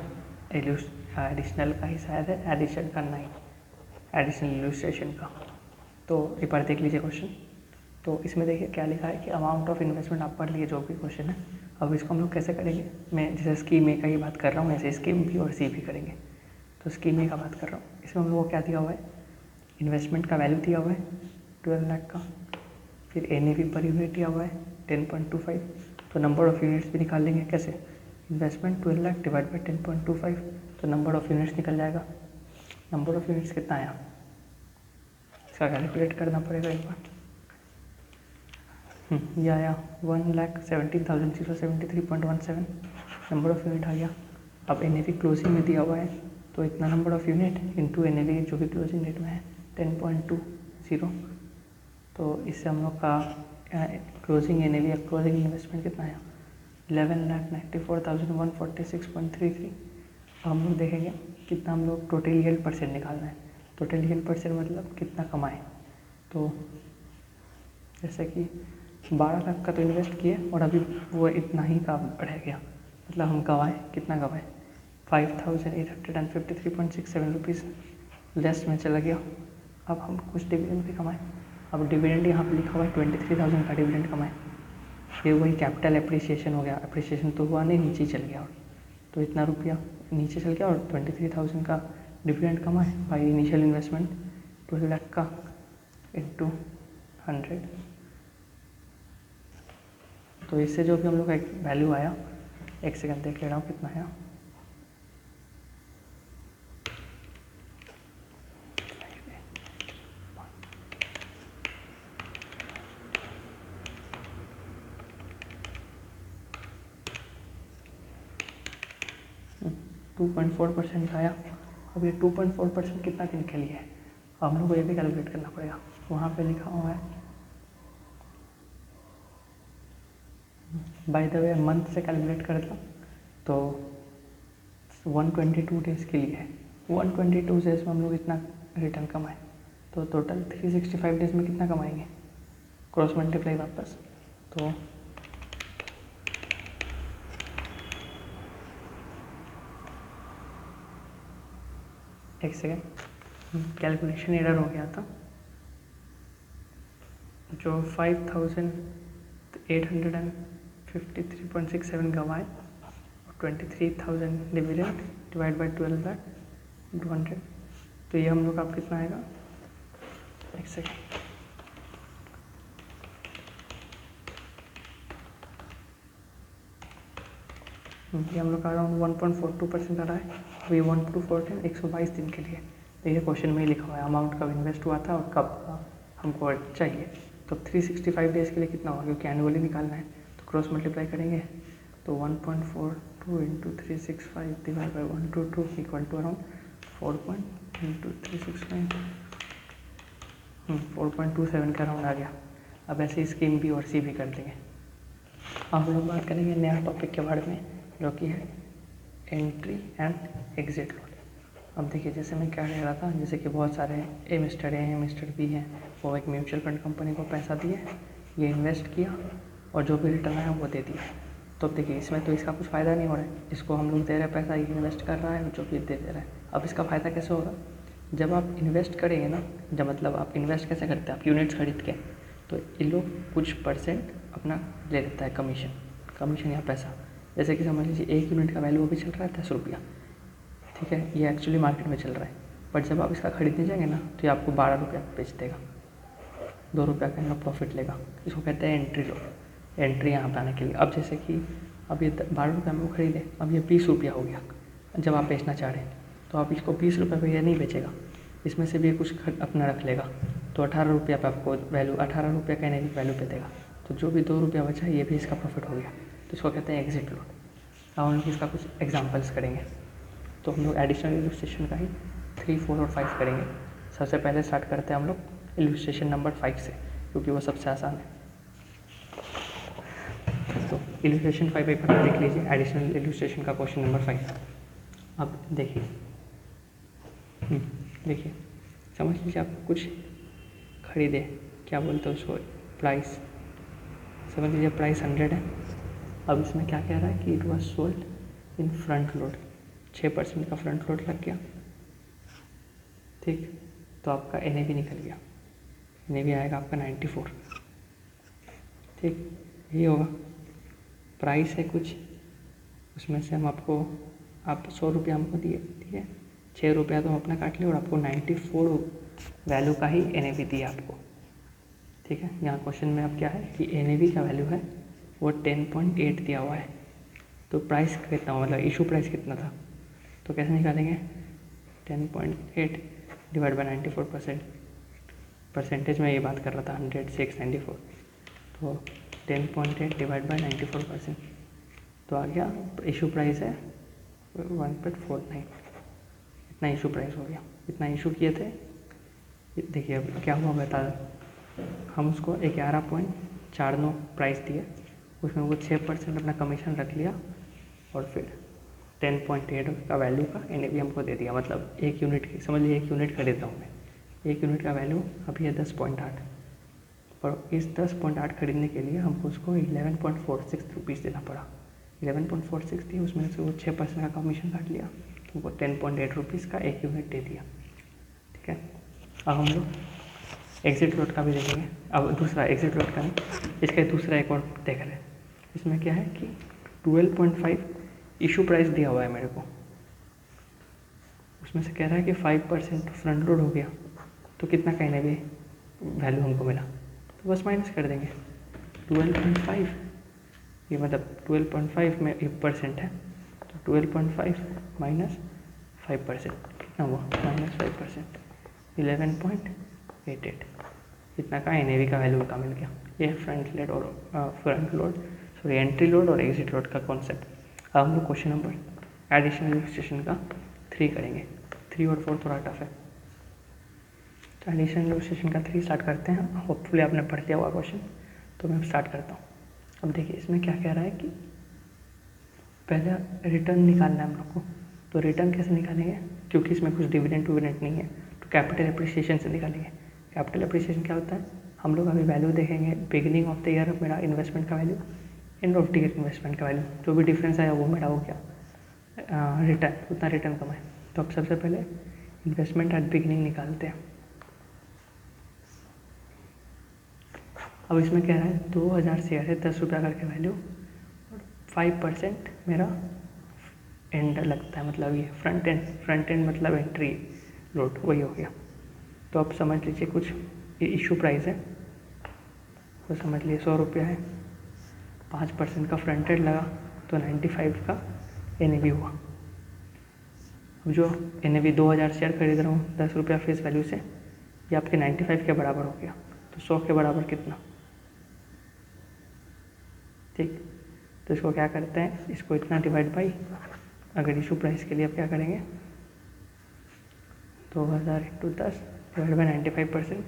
एडिशनल का ही शायद है, एडिशन करना ही, एडिशनल इलस्ट्रेशन का। तो एक बार देख लीजिए क्वेश्चन। तो इसमें देखिए क्या लिखा है कि अमाउंट ऑफ इन्वेस्टमेंट, आप पढ़ लीजिए जो भी क्वेश्चन है। अब इसको हम लोग कैसे करेंगे, मैं जैसे स्कीम ए का ही बात कर रहा हूँ, ऐसे स्कीम बी और सी भी करेंगे। तो स्कीम ए का बात कर रहा हूँ, इसमें हम लोग को क्या दिया हुआ है, इन्वेस्टमेंट का वैल्यू दिया हुआ है 12 लाख का, फिर NAV पर यूनिट दिया हुआ है 10.25। तो नंबर ऑफ़ यूनिट्स भी निकाल लेंगे कैसे, इन्वेस्टमेंट 12 लाख डिवाइड बाई 10.25, तो नंबर ऑफ़ यूनिट्स निकल जाएगा। नंबर ऑफ़ यूनिट्स कितना आया, इसका कैलकुलेट करना पड़ेगा एक बार। ये आया 1,17,073.17 नंबर ऑफ़ यूनिट आ गया। अब NAV क्लोजिंग में दिया हुआ है, तो इतना number of unit into NAV जो भी क्लोजिंग डेट में है 10.20, तो इससे हम लोग का क्लोजिंग NAV या क्लोजिंग इन्वेस्टमेंट कितना आया 11,94,146.33। हम लोग देखेंगे कितना हम लोग टोटल यील्ड परसेंट निकालना है। टोटल यील्ड परसेंट मतलब कितना कमाए, तो जैसे कि 12 लाख का तो इन्वेस्ट किए और अभी वो इतना ही का बढ़ गया, मतलब हम गवाए, कितना गवाए 5,853.67 रुपीज़ लेस में चला गया। अब हम कुछ डिविडेंड भी कमाए, अब डिविडेंड यहाँ पे लिखा हुआ है 23,000 का डिविडेंड कमाए, ये वही कैपिटल एप्रिसिएशन हो गया, एप्रिसिएशन तो हुआ नहीं, नीचे चल गया, और तो इतना रुपया नीचे चल गया और 23,000 का डिविडेंड कमाए बाई इनिशियल इन्वेस्टमेंट 12 लाख का इंटू 100। तो इससे जो भी हम लोग का एक वैल्यू आया, एक सेकंड देख ले रहा हूँ कितना है, टू 2.4% आया। अब ये 2.4% कितना दिन के लिए है, हम लोग को ये भी कैलकुलेट करना पड़ेगा। वहाँ पे लिखा हुआ है, बाय द वे मंथ से कैलकुलेट करता तो 122 डेज़ के लिए है। 122 डेज़ में हम लोग इतना रिटर्न कमाए, तो टोटल 365 डेज़ में कितना कमाएंगे, क्रॉस मल्टीप्लाई वापस, तो एक सेकेंड, कैलकुलेशन एरर हो गया था। जो 5,853.67 गवाए और 23,000 डिविडेंड डिवाइड बाई 12 लाख 200, तो ये हम लोग का कितना आएगा, एक सेकेंड, ये हम लोग का अराउंड 1.42% आ रहा है। अभी 1 to 14 122 दिन के लिए, तो ये क्वेश्चन में ही लिखा हुआ है अमाउंट कब इन्वेस्ट हुआ था और कब हमको चाहिए। तो 365 डेज़ के लिए कितना होगा, क्योंकि एनुअली निकालना है, तो क्रॉस मल्टीप्लाई करेंगे तो 1.42 into 365 divide by 122 equal to around 4.27 का अराउंड आ गया। अब ऐसे स्कीम बी और सी भी कर देंगे। अब हम लोग बात करेंगे नया टॉपिक के बारे में, जो कि है एंट्री एंड एग्जिट लोड। अब देखिए, जैसे मैं क्या कह रहा था, जैसे कि बहुत सारे मिस्टर ए हैं, मिस्टर बी हैं, वो एक म्यूचुअल फंड कंपनी को पैसा दिए, ये इन्वेस्ट किया और जो भी रिटर्न आया वो दे दिया। तो देखिए, इसमें तो इसका कुछ फ़ायदा नहीं हो रहा है, इसको हम लोग दे रहे हैं पैसा, ये इन्वेस्ट कर रहा है, जो भी दे रहा है। अब इसका फ़ायदा कैसे होगा, जब आप इन्वेस्ट करेंगे ना, जब मतलब आप इन्वेस्ट कैसे करते हैं, आप यूनिट्स खरीद के, तो ये लोग कुछ परसेंट अपना ले लेता है कमीशन या पैसा। जैसे कि समझ लीजिए 1 यूनिट का वैल्यू अभी चल रहा है 10 रुपया, ठीक है, ये एक्चुअली मार्केट में चल रहा है, बट जब आप इसका खरीदने जाएंगे ना, तो ये आपको 12 रुपया बेच देगा, 2 रुपया का प्रॉफिट लेगा। इसको कहते हैं एंट्री लोड, एंट्री यहाँ पे आने के लिए। अब जैसे कि अब ये 12 रुपये में वो खरीदे, अब ये 20 रुपया हो गया, जब आप बेचना चाह रहे हैं तो आप इसको 20 रुपये पर ये नहीं बेचेगा, इसमें से भी कुछ अपना रख लेगा, तो 18 रुपया पे आपको वैल्यू, 18 रुपये का एनएवी वैल्यू पे देगा। तो जो भी 2 रुपया बचा ये भी इसका प्रॉफिट हो गया, तो इसको कहते हैं एग्जिट लोड। अब हम लोग इसका कुछ एग्जांपल्स करेंगे, तो हम लोग एडिशनल इलस्ट्रेशन का ही 3, 4 और 5 करेंगे। सबसे पहले स्टार्ट करते हैं हम लोग इलस्ट्रेशन नंबर 5 से, क्योंकि वो सबसे आसान है। तो इलस्ट्रेशन 5 एक बार देख लीजिए, एडिशनल इलस्ट्रेशन का क्वेश्चन नंबर 5। अब देखिए समझ लीजिए आप कुछ खरीदे, क्या बोलते हैं उसको, प्राइस, समझ लीजिए प्राइस 100 है। अब इसमें क्या कह रहा है कि it was sold in front load, 6% का फ्रंट लोड लग गया, ठीक, तो आपका एनएवी निकल गया, एनएवी आएगा आपका 94, ठीक, यही होगा। प्राइस है कुछ, उसमें से हम आपको, आप 100 रुपया हमको दिए, ठीक है, 6 रुपया तो हम अपना काट लिया और आपको 94 वैल्यू का ही एनएवी दिया आपको, ठीक है। यहाँ क्वेश्चन में अब क्या है कि एनएवी का वैल्यू है वो 10.8 दिया हुआ है, तो प्राइस कितना हुआ, मतलब इशू प्राइस कितना था, तो कैसे निकालेंगे, 10.8 डिवाइड बाई 94%, परसेंटेज में ये बात कर रहा था 100 से 94, तो 10.8 डिवाइड बाई 94%, तो आ गया इशू प्राइस है 1.49, इतना इशू प्राइस हो गया, इतना इशू किए थे। देखिए अब क्या हुआ बता, हम उसको 11.49 प्राइस दिए, उसमें वो 6% अपना कमीशन रख लिया और फिर 10.8 का वैल्यू का एनएवी हमको दे दिया। मतलब 1 यूनिट की, समझ लीजिए 1 यूनिट खरीद रहा हूँ मैं, 1 यूनिट का वैल्यू अभी है 10.8, पर इस 10.8 खरीदने के लिए हमको उसको 11.46 रुपीज़ देना पड़ा। 11.46 दिए, उसमें से वो 6% का कमीशन काट लिया, तो वो 10.8 रुपीज़ का 1 यूनिट दे दिया, ठीक है। अब हम लोग एग्जिट लोड का भी देखेंगे। अब दूसरा एग्जिट लोड का नहीं, इसका दूसरा एक और देख रहे हैं। इसमें क्या है कि 12.5 इशू प्राइस दिया हुआ है मेरे को, उसमें से कह रहा है कि 5% फ्रंट लोड हो गया तो कितना का NAV वैल्यू हमको मिला, तो बस माइनस कर देंगे 12.5, ये मतलब 12.5 में 1% है, तो 12.5 माइनस 5% कितना हुआ, -5%, 11.88, इतना का NAV का वैल्यू का मिल गया। ये front load sorry entry load और एग्जिट लोड का कॉन्सेप्ट। अब हम लोग क्वेश्चन नंबर एडिशनल इलस्ट्रेशन का 3 करेंगे। 3 और 4 थोड़ा टफ है, तो एडिशनल इलस्ट्रेशन का 3 स्टार्ट करते हैं। होपफुली आपने पढ़ लिया हुआ क्वेश्चन, तो मैं स्टार्ट करता हूँ। अब देखिए इसमें क्या कह रहा है कि पहले रिटर्न निकालना है हम लोग को, तो रिटर्न कैसे निकालेंगे, क्योंकि इसमें कुछ डिविडेंड नहीं है, तो कैपिटल एप्रिसिएशन से निकालेंगे। कैपिटल एप्रिसिएशन क्या होता है, हम लोग अभी वैल्यू देखेंगे बिगिनिंग ऑफ द ईयर मेरा इन्वेस्टमेंट का value, end of the year investment का वैल्यू, जो भी डिफरेंस आया वो मेरा हो गया रिटर्न, उतना रिटर्न कमाए। तो अब सबसे पहले इन्वेस्टमेंट एट बिगिनिंग निकालते हैं। अब इसमें कह रहा है 2000 शेयर है, 10 रुपया करके वैल्यू, और 5% मेरा एंड लगता है, मतलब ये फ्रंट एंड मतलब एंट्री लोड वही हो गया। तो अब समझ लीजिए कुछ ये इशू प्राइस है, तो समझ लिए 100 रुपया है, 5% का फ्रंट एंड लगा तो 95 का NAV हुआ। अब जो NAV 2000 शेयर खरीद रहा हूँ 10 रुपया फेस वैल्यू से, ये आपके 95 के बराबर हो गया, तो 100 के बराबर कितना, ठीक। तो इसको क्या करते हैं, इसको इतना डिवाइड बाई, अगर इशू प्राइस के लिए आप क्या करेंगे 2000 × 10 डिवाइड बाई 95%,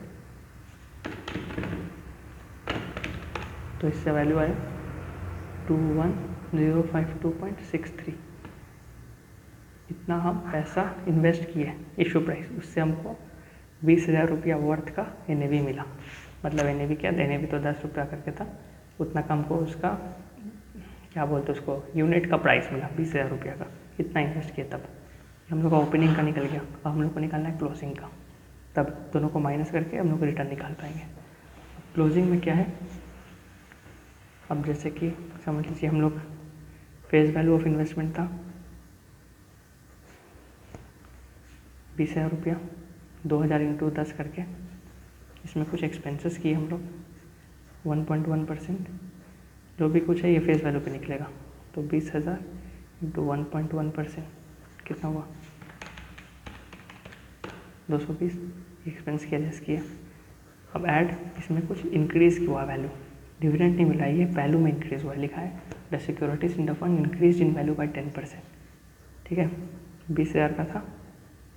तो इससे वैल्यू आया 21052.63। इतना हम पैसा इन्वेस्ट किए इशू प्राइस, उससे हमको 20,000 रुपया वर्थ का NAV मिला। मतलब NAV क्या, NAV तो 10 रुपया करके था, उतना का हमको उसका क्या बोलते उसको यूनिट का प्राइस मिला 20,000 रुपया का, इतना इन्वेस्ट किया तब। हम लोग का ओपनिंग का निकल गया, अब हम लोग को निकालना है क्लोजिंग का, तब दोनों को माइनस करके हम लोग रिटर्न निकाल पाएंगे। क्लोजिंग में क्या है, अब जैसे कि समझ लीजिए हम लोग फेस वैल्यू ऑफ इन्वेस्टमेंट था 20,000 रुपया, 2000 × 10 करके, इसमें कुछ एक्सपेंसेस किए हम लोग 1.1%, जो भी कुछ है ये फेस वैल्यू पे निकलेगा, तो 20,000 × 1.1% कितना हुआ 220, एक्सपेंस किया लेस किया। अब ऐड इसमें कुछ इंक्रीज़ हुआ वैल्यू, डिविडेंड नहीं मिला, ये वैल्यू में इंक्रीज़ हुआ, लिखा है the securities in the fund increase in value by 10%, ठीक है। 20,000 का था,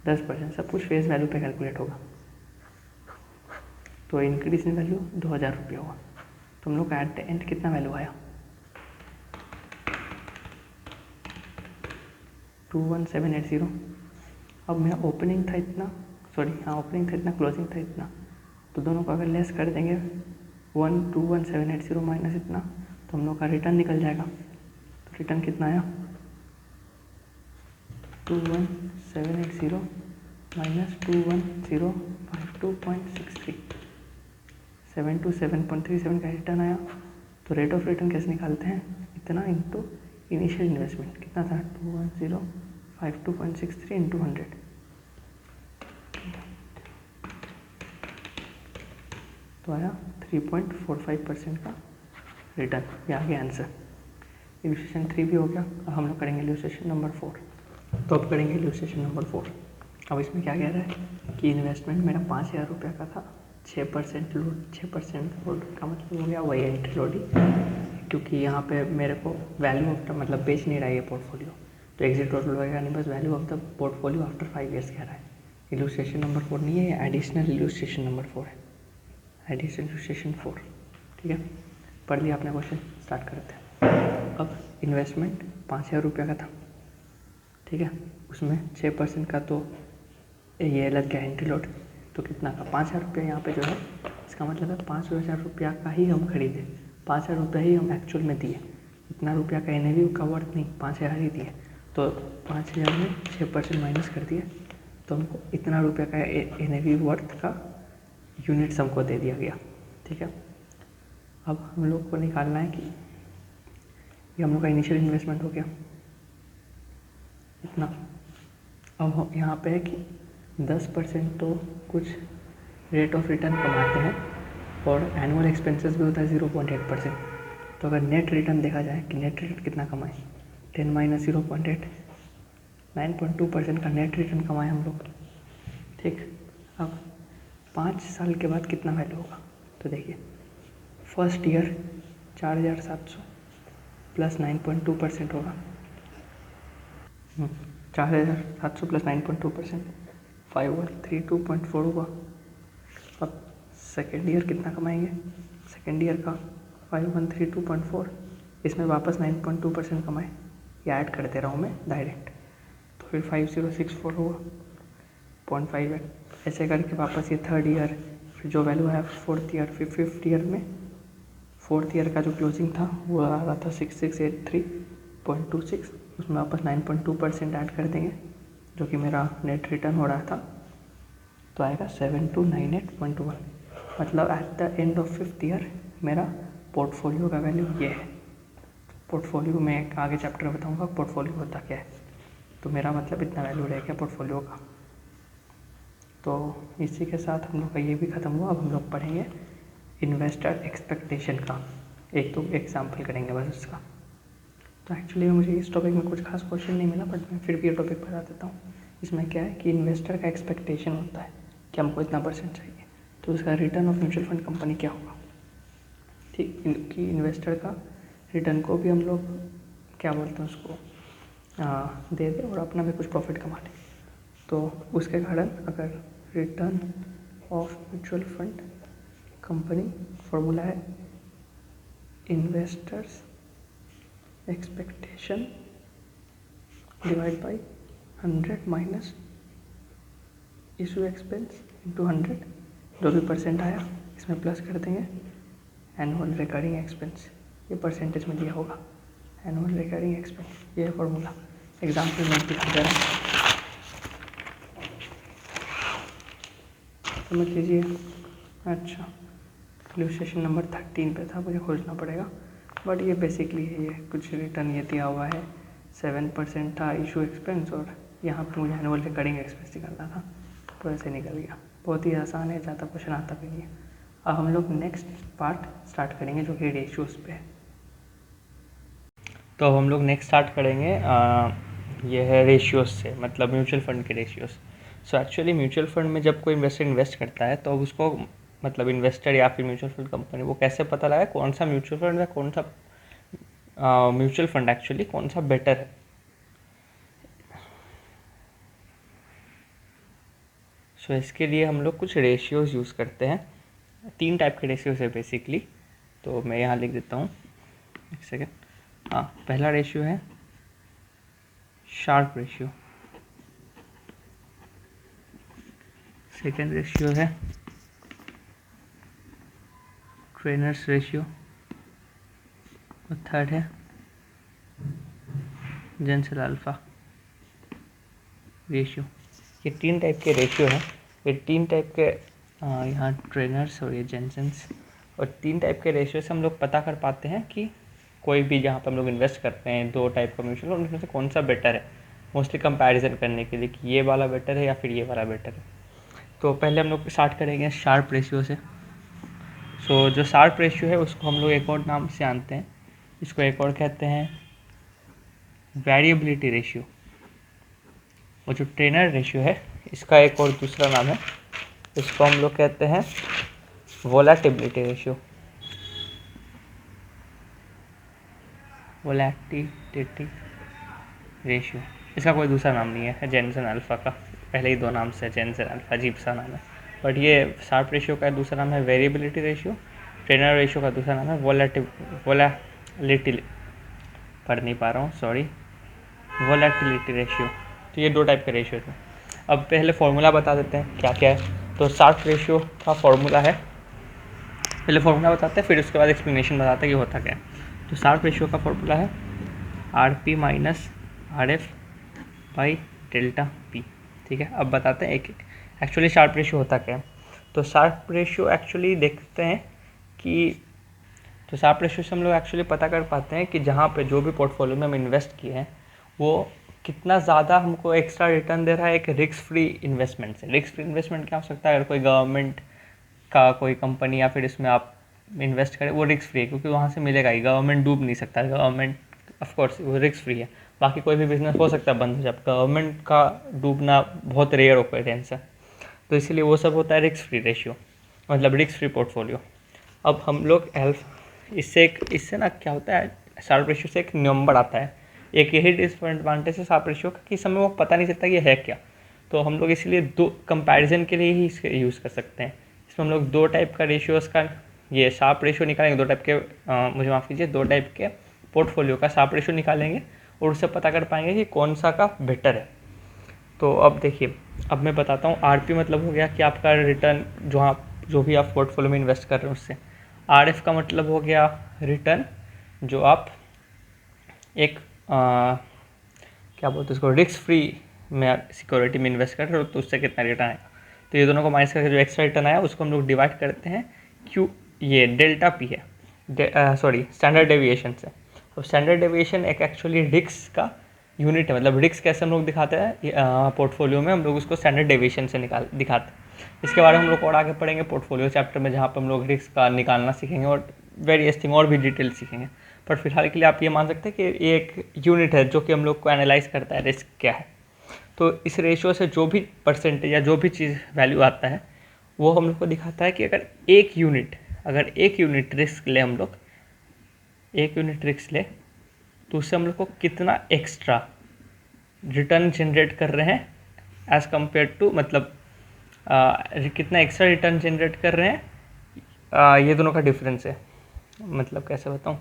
10%, सब कुछ फेस वैल्यू पे कैलकुलेट होगा, तो इंक्रीज इन वैल्यू 2000 रुपये हुआ। तो हम लोग का एट द एंड कितना वैल्यू आया 21780। अब मेरा ओपनिंग था इतना, ओपनिंग था इतना, क्लोजिंग था इतना, तो दोनों को अगर लेस कर देंगे 21780 माइनस इतना, तो हम लोग का रिटर्न निकल जाएगा। तो रिटर्न कितना आया 21780 माइनस 21052.63, 727.37 का रिटर्न आया। तो रेट ऑफ रिटर्न कैसे निकालते हैं, इतना इंटू इनिशियल इन्वेस्टमेंट कितना था 21052.63 इंटू 100, तो आया 3.45% का रिटर्न। ये आ गया आंसर। इलस्ट्रेशन 3 भी हो गया। अब हम लोग करेंगे इलस्ट्रेशन नंबर 4। तो अब करेंगे इलस्ट्रेशन नंबर 4। अब इसमें क्या कह रहा है कि इन्वेस्टमेंट मेरा 5,000 रुपये का था, 6% लोड, 6% लोड का मतलब हो गया वही एंट्री लोड ही, क्योंकि यहाँ पे मेरे को वैल्यू ऑफ द मतलब बेच नहीं रहा है ये पोर्टफोलियो, तो एग्जिट टोटल वगैरह नहीं, बस value of the portfolio after 5 years कह रहा है। इलस्ट्रेशन नंबर 4 नहीं है, ये एडिशनल इलस्ट्रेशन नंबर 4 है, एडिशनल इलस्ट्रेशन 4, ठीक है। पढ़ लिया आपने क्वेश्चन, स्टार्ट करते हैं। अब इन्वेस्टमेंट 5,000 रुपये का था, ठीक है, उसमें 6% का तो ये लग गया एंट्री लोड, तो कितना का 5,000 रुपये यहाँ पे जो है, इसका मतलब है 5,000 रुपया का ही हम खरीदे, 5,000 रुपये ही हम एक्चुअल में दिए, इतना रुपया का NAV का वर्थ नहीं, 5,000 ही दिए, तो 5,000 में 6% माइनस कर दिए, तो हमको इतना रुपया का NAV वर्थ का यूनिट्स हमको दे दिया गया, ठीक है। अब हम लोग को निकालना है कि ये हम लोग का इनिशियल इन्वेस्टमेंट हो गया इतना। अब यहाँ पे है कि 10% तो कुछ रेट ऑफ रिटर्न कमाते हैं और एनुअल एक्सपेंसेस भी होता है 0.8%। तो अगर नेट रिटर्न देखा जाए कि नेट रिटर्न कितना कमाए, 10 माइनस 0.8, 9.2% का नेट रिटर्न कमाए हम लोग, ठीक। अब 5 साल के बाद कितना वैल्यू होगा, तो देखिए फर्स्ट ईयर 4,700 प्लस 9.2% होगा, 4,700 प्लस 9.2%, 5,132.4 हुआ। अब सेकेंड ईयर कितना कमाएंगे, सेकेंड ईयर का 5,132.4, इसमें वापस 9.2% कमाए, ये ऐड करते रहा हूँ मैं डायरेक्ट, तो फिर 5,064 हुआ 0.58। ऐसे करके वापस ये थर्ड ईयर, फिर जो वैल्यू है फोर्थ ईयर, फिर फिफ्थ ईयर में फोर्थ ईयर का जो क्लोजिंग था वो आ रहा था 6,683.26, उसमें वापस 9.2% ऐड कर देंगे जो कि मेरा नेट रिटर्न हो रहा था, तो आएगा 7,298.1। मतलब eight the end of fifth year मेरा पोर्टफोलियो का वैल्यू ये है। पोर्टफोलियो में एक आगे चैप्टर में बताऊंगा पोर्टफोलियो होता क्या है, तो मेरा मतलब इतना वैल्यू रह गया पोर्टफोलियो का। तो इसी के साथ हम लोग का ये भी ख़त्म हुआ। अब हम लोग पढ़ेंगे इन्वेस्टर एक्सपेक्टेशन का, एक तो एग्जाम्पल करेंगे बस उसका। तो एक्चुअली मुझे इस टॉपिक में कुछ खास क्वेश्चन नहीं मिला, बट मैं फिर भी ये टॉपिक बता देता हूँ। इसमें क्या है कि इन्वेस्टर का एक्सपेक्टेशन होता है कि हमको इतना परसेंट चाहिए, तो उसका return of mutual fund company क्या होगा, ठीक। कि इन्वेस्टर का रिटर्न को भी हम लोग क्या बोलते हैं उसको दे दें और अपना भी कुछ प्रॉफिट कमा लें। तो उसके कारण अगर return of mutual fund company formula है investors expectation divide by 100 minus issue expense into 100, जो भी परसेंट आया इसमें प्लस कर देंगे एनुअल रिकरिंग एक्सपेंस, ये परसेंटेज में दिया होगा एनुअल रिकरिंग एक्सपेंस, ये फॉर्मूला एग्जाम्पल में दिखा दे रहा है, समझ लीजिए। अच्छा, इलस्ट्रेशन नंबर 13 पे था, मुझे खोजना पड़ेगा, बट ये बेसिकली है, ये कुछ रिटर्न ये दिया हुआ है 7% था इशू एक्सपेंस, और यहाँ पे मुझे एनुअल रिकरिंग एक्सपेंस निकालना था, तो ऐसे निकल गया। बहुत ही आसान है, ज़्यादा क्वेश्चन आता भी नहीं है। अब हम लोग नेक्स्ट पार्ट स्टार्ट करेंगे जो कि रेशियोज़ पे है। तो अब हम लोग नेक्स्ट स्टार्ट करेंगे ये है रेशियोज़ से, मतलब म्यूचुअल फंड के ratios. So actually mutual fund में जब कोई इन्वेस्टर इन्वेस्ट करता है तो अब उसको मतलब इन्वेस्टर या फिर म्यूचुअल फंड कंपनी वो कैसे पता लगा कौन सा म्यूचुअल फंड या कौन सा म्यूचुअल फंड एक्चुअली कौन सा बेटर है। सो इसके लिए हम लोग कुछ रेशियोज़ यूज़ करते हैं, 3 टाइप के रेशियोज़ है बेसिकली, तो मैं यहाँ लिख देता हूँ, एक सेकेंड। हाँ, पहला रेशियो है शार्प रेशियो, सेकेंड रेशियो है ट्रेनर्स रेशियो, और थर्ड है जेंसेल अल्फा रेशियो। ये 3 टाइप के रेशियो हैं, ये 3 टाइप के यहाँ ट्रेनर्स और ये जेंसेंस, और 3 टाइप के रेशियो से हम लोग पता कर पाते हैं कि कोई भी जहाँ पर हम लोग इन्वेस्ट करते हैं 2 टाइप का म्यूचुअल फंड, उनमें से कौन सा बेटर है, मोस्टली कंपैरिजन करने के लिए कि ये वाला बेटर है या फिर ये वाला बेटर है। तो पहले हम लोग स्टार्ट करेंगे शार्प रेशियो से। सो जो शार्प रेशियो है उसको हम लोग एक और नाम से जानते हैं, इसको एक और कहते हैं वेरिएबिलिटी रेशियो, और जो ट्रेनर रेशियो है इसका एक और दूसरा नाम है, इसको हम लोग कहते हैं वोलेटिलिटी रेशियो, वोलेटिलिटी रेशियो। इसका कोई दूसरा नाम नहीं है जेंसेन अल्फा का, पहले ही 2 नाम से जेंसेन अल्फा, अजीब सा नाम है, बट ये शार्प रेशियो का दूसरा नाम है वेरिएबिलिटी रेशियो, ट्रेनर रेशियो का दूसरा नाम है वोलेटिलिटी, पढ़ नहीं पा रहा हूँ सॉरी, वोलेटिलिटी रेशियो। तो ये 2 टाइप के रेशियो थे। अब पहले फॉर्मूला बता देते हैं क्या क्या है। तो शार्प रेशियो का फॉर्मूला है, पहले फॉर्मूला बताते हैं फिर उसके बाद एक्सप्लेनेशन बताते हैं कि होता क्या है। तो शार्प रेशियो का फॉर्मूला है RP minus RF by delta P, ठीक है। अब बताते हैं एक एक एक्चुअली शार्प रेशियो होता क्या है। तो शार्प रेशियो एक्चुअली देखते हैं कि तो शार्प रेशियो से हम लोग एक्चुअली पता कर पाते हैं कि जहाँ पे जो भी पोर्टफोलियो में हम इन्वेस्ट किए हैं वो कितना ज़्यादा हमको एक्स्ट्रा रिटर्न दे रहा है एक रिस्क फ्री इन्वेस्टमेंट से। रिस्क फ्री इन्वेस्टमेंट क्या हो सकता है, अगर कोई गवर्नमेंट का कोई कंपनी या फिर इसमें आप इन्वेस्ट करें वो रिस्क फ्री है, क्योंकि वहाँ से मिलेगा ही, गवर्नमेंट डूब नहीं सकता, गवर्नमेंट ऑफकोर्स वो रिस्क फ्री है। बाकी कोई भी बिजनेस हो सकता है बंद हो जाए, गवर्नमेंट का डूबना बहुत रेयर ओकरेंस है, तो इसीलिए वो सब होता है रिस्क फ्री रेशियो, मतलब रिस्क फ्री पोर्टफोलियो। अब हम लोग इससे ना क्या होता है, शार्प रेशियो से एक नंबर आता है। एक यही डिसएडवांटेज है शार्प रेशियो का कि समय वो पता नहीं चलता कि ये है क्या, तो हम लोग इसीलिए दो कंपैरिजन के लिए ही इसके यूज़ कर सकते हैं। इसमें हम लोग दो टाइप का रेशियोज़ का ये शार्प रेशियो निकालेंगे, दो टाइप के मुझे माफ़ कीजिए, दो टाइप के पोर्टफोलियो का शार्प रेशियो निकालेंगे और उससे पता कर पाएंगे कि कौन सा का बेटर है। तो अब देखिए, अब मैं बताता हूँ। आरपी मतलब हो गया कि आपका रिटर्न जो भी आप पोर्टफोलियो में इन्वेस्ट कर रहे हैं उससे। आरएफ का मतलब हो गया रिटर्न जो आप एक क्या बोलते हैं उसको, रिस्क फ्री में सिक्योरिटी में इन्वेस्ट कर रहे हो तो उससे कितना रिटर्न आएगा। तो ये दोनों को माइनस करके जो एक्स्ट्रा रिटर्न आया उसको हम लोग डिवाइड करते हैं ये डेल्टा पी है, स्टैंडर्ड डेविएशन से। अब स्टैंडर्ड डेविएशन एक एक्चुअली रिस्क का यूनिट है, मतलब रिस्क कैसे हम लोग दिखाते हैं पोर्टफोलियो में, हम लोग उसको स्टैंडर्ड डेविएशन से दिखाते हैं। इसके बारे में हम लोग और आगे पढ़ेंगे पोर्टफोलियो चैप्टर में, जहाँ पर हम लोग रिस्क का निकालना सीखेंगे और वेरियस थिंग और भी डिटेल सीखेंगे। पर फिलहाल के लिए आप ये मान सकते हैं कि ये एक यूनिट है जो कि हम लोग को एनालाइज करता है रिस्क क्या है। तो इस रेशियो से जो भी परसेंटेज या जो भी चीज़ वैल्यू आता है वो हम लोग को दिखाता है कि अगर एक यूनिट रिस्क ले, हम लोग एक यूनिट रिस्क ले तो उससे हम लोग को कितना एक्स्ट्रा रिटर्न जनरेट कर रहे हैं एज़ कम्पेयर टू, मतलब कितना एक्स्ट्रा रिटर्न जनरेट कर रहे हैं, ये दोनों का डिफरेंस है। मतलब कैसे बताऊँ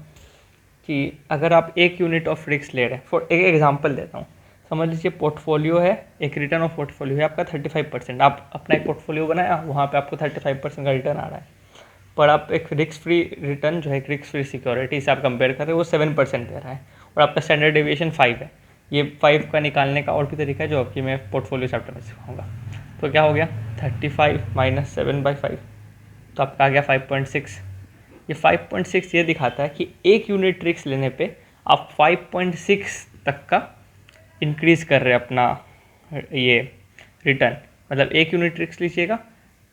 कि अगर आप एक यूनिट ऑफ रिस्क ले रहे हैं, फॉर एक एग्जांपल देता हूँ, समझ लीजिए पोर्टफोलियो है, एक रिटर्न ऑफ पोर्टफोलियो है आपका 35%। आप अपना एक पोर्टफोलियो बनाया, वहाँ पे आपको 35% का रिटर्न आ रहा है, पर आप एक रिस्क फ्री रिटर्न जो है रिस्क फ्री सिक्योरिटी से आप कंपेयर कर रहे हो वो 7% दे रहा है और आपका स्टैंडर्ड डेविएशन 5 है। ये 5 का निकालने का और भी तरीका है जो आपकी मैं पोर्टफोलियो चैप्टर में सिखाऊंगा। तो क्या हो गया 35 माइनस 7/5, तो आपका आ गया 5.6। ये 5.6 ये दिखाता है कि एक यूनिट रिस्क लेने पे आप 5.6 तक का इंक्रीज़ कर रहे हैं अपना ये रिटर्न। मतलब एक यूनिट रिस्क लीजिएगा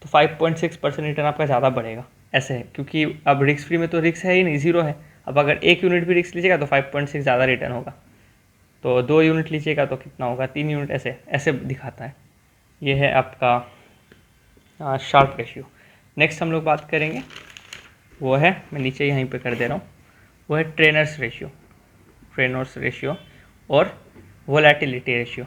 तो 5.6% रिटर्न आपका ज़्यादा बढ़ेगा, ऐसे है, क्योंकि अब रिस्क फ्री में तो रिस्क है ही नहीं, ज़ीरो है। अब अगर एक यूनिट भी रिस्क लीजिएगा तो 5.6 ज़्यादा रिटर्न होगा, तो 2 यूनिट लीजिएगा तो कितना होगा, 3 यूनिट, ऐसे ऐसे दिखाता है। ये है आपका शार्प रेशियो। नेक्स्ट हम लोग बात करेंगे वो है, मैं नीचे यहीं पे कर दे रहा हूँ, वो है ट्रेनर्स रेशियो और वोलेटिलिटी रेशियो।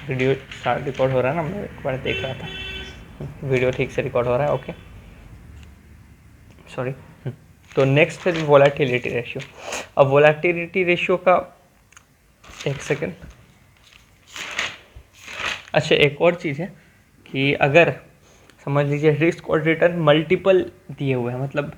वीडियो रिकॉर्ड हो रहा है ना, मैं एक बार देख रहा था, वीडियो ठीक से रिकॉर्ड हो रहा है, ओके सॉरी। तो नेक्स्ट है वोलेटिलिटी रेशियो। अब वोलेटिलिटी रेशियो का एक सेकेंड, अच्छा एक और चीज़ है कि अगर समझ लीजिए रिस्क और रिटर्न मल्टीपल दिए हुए हैं, मतलब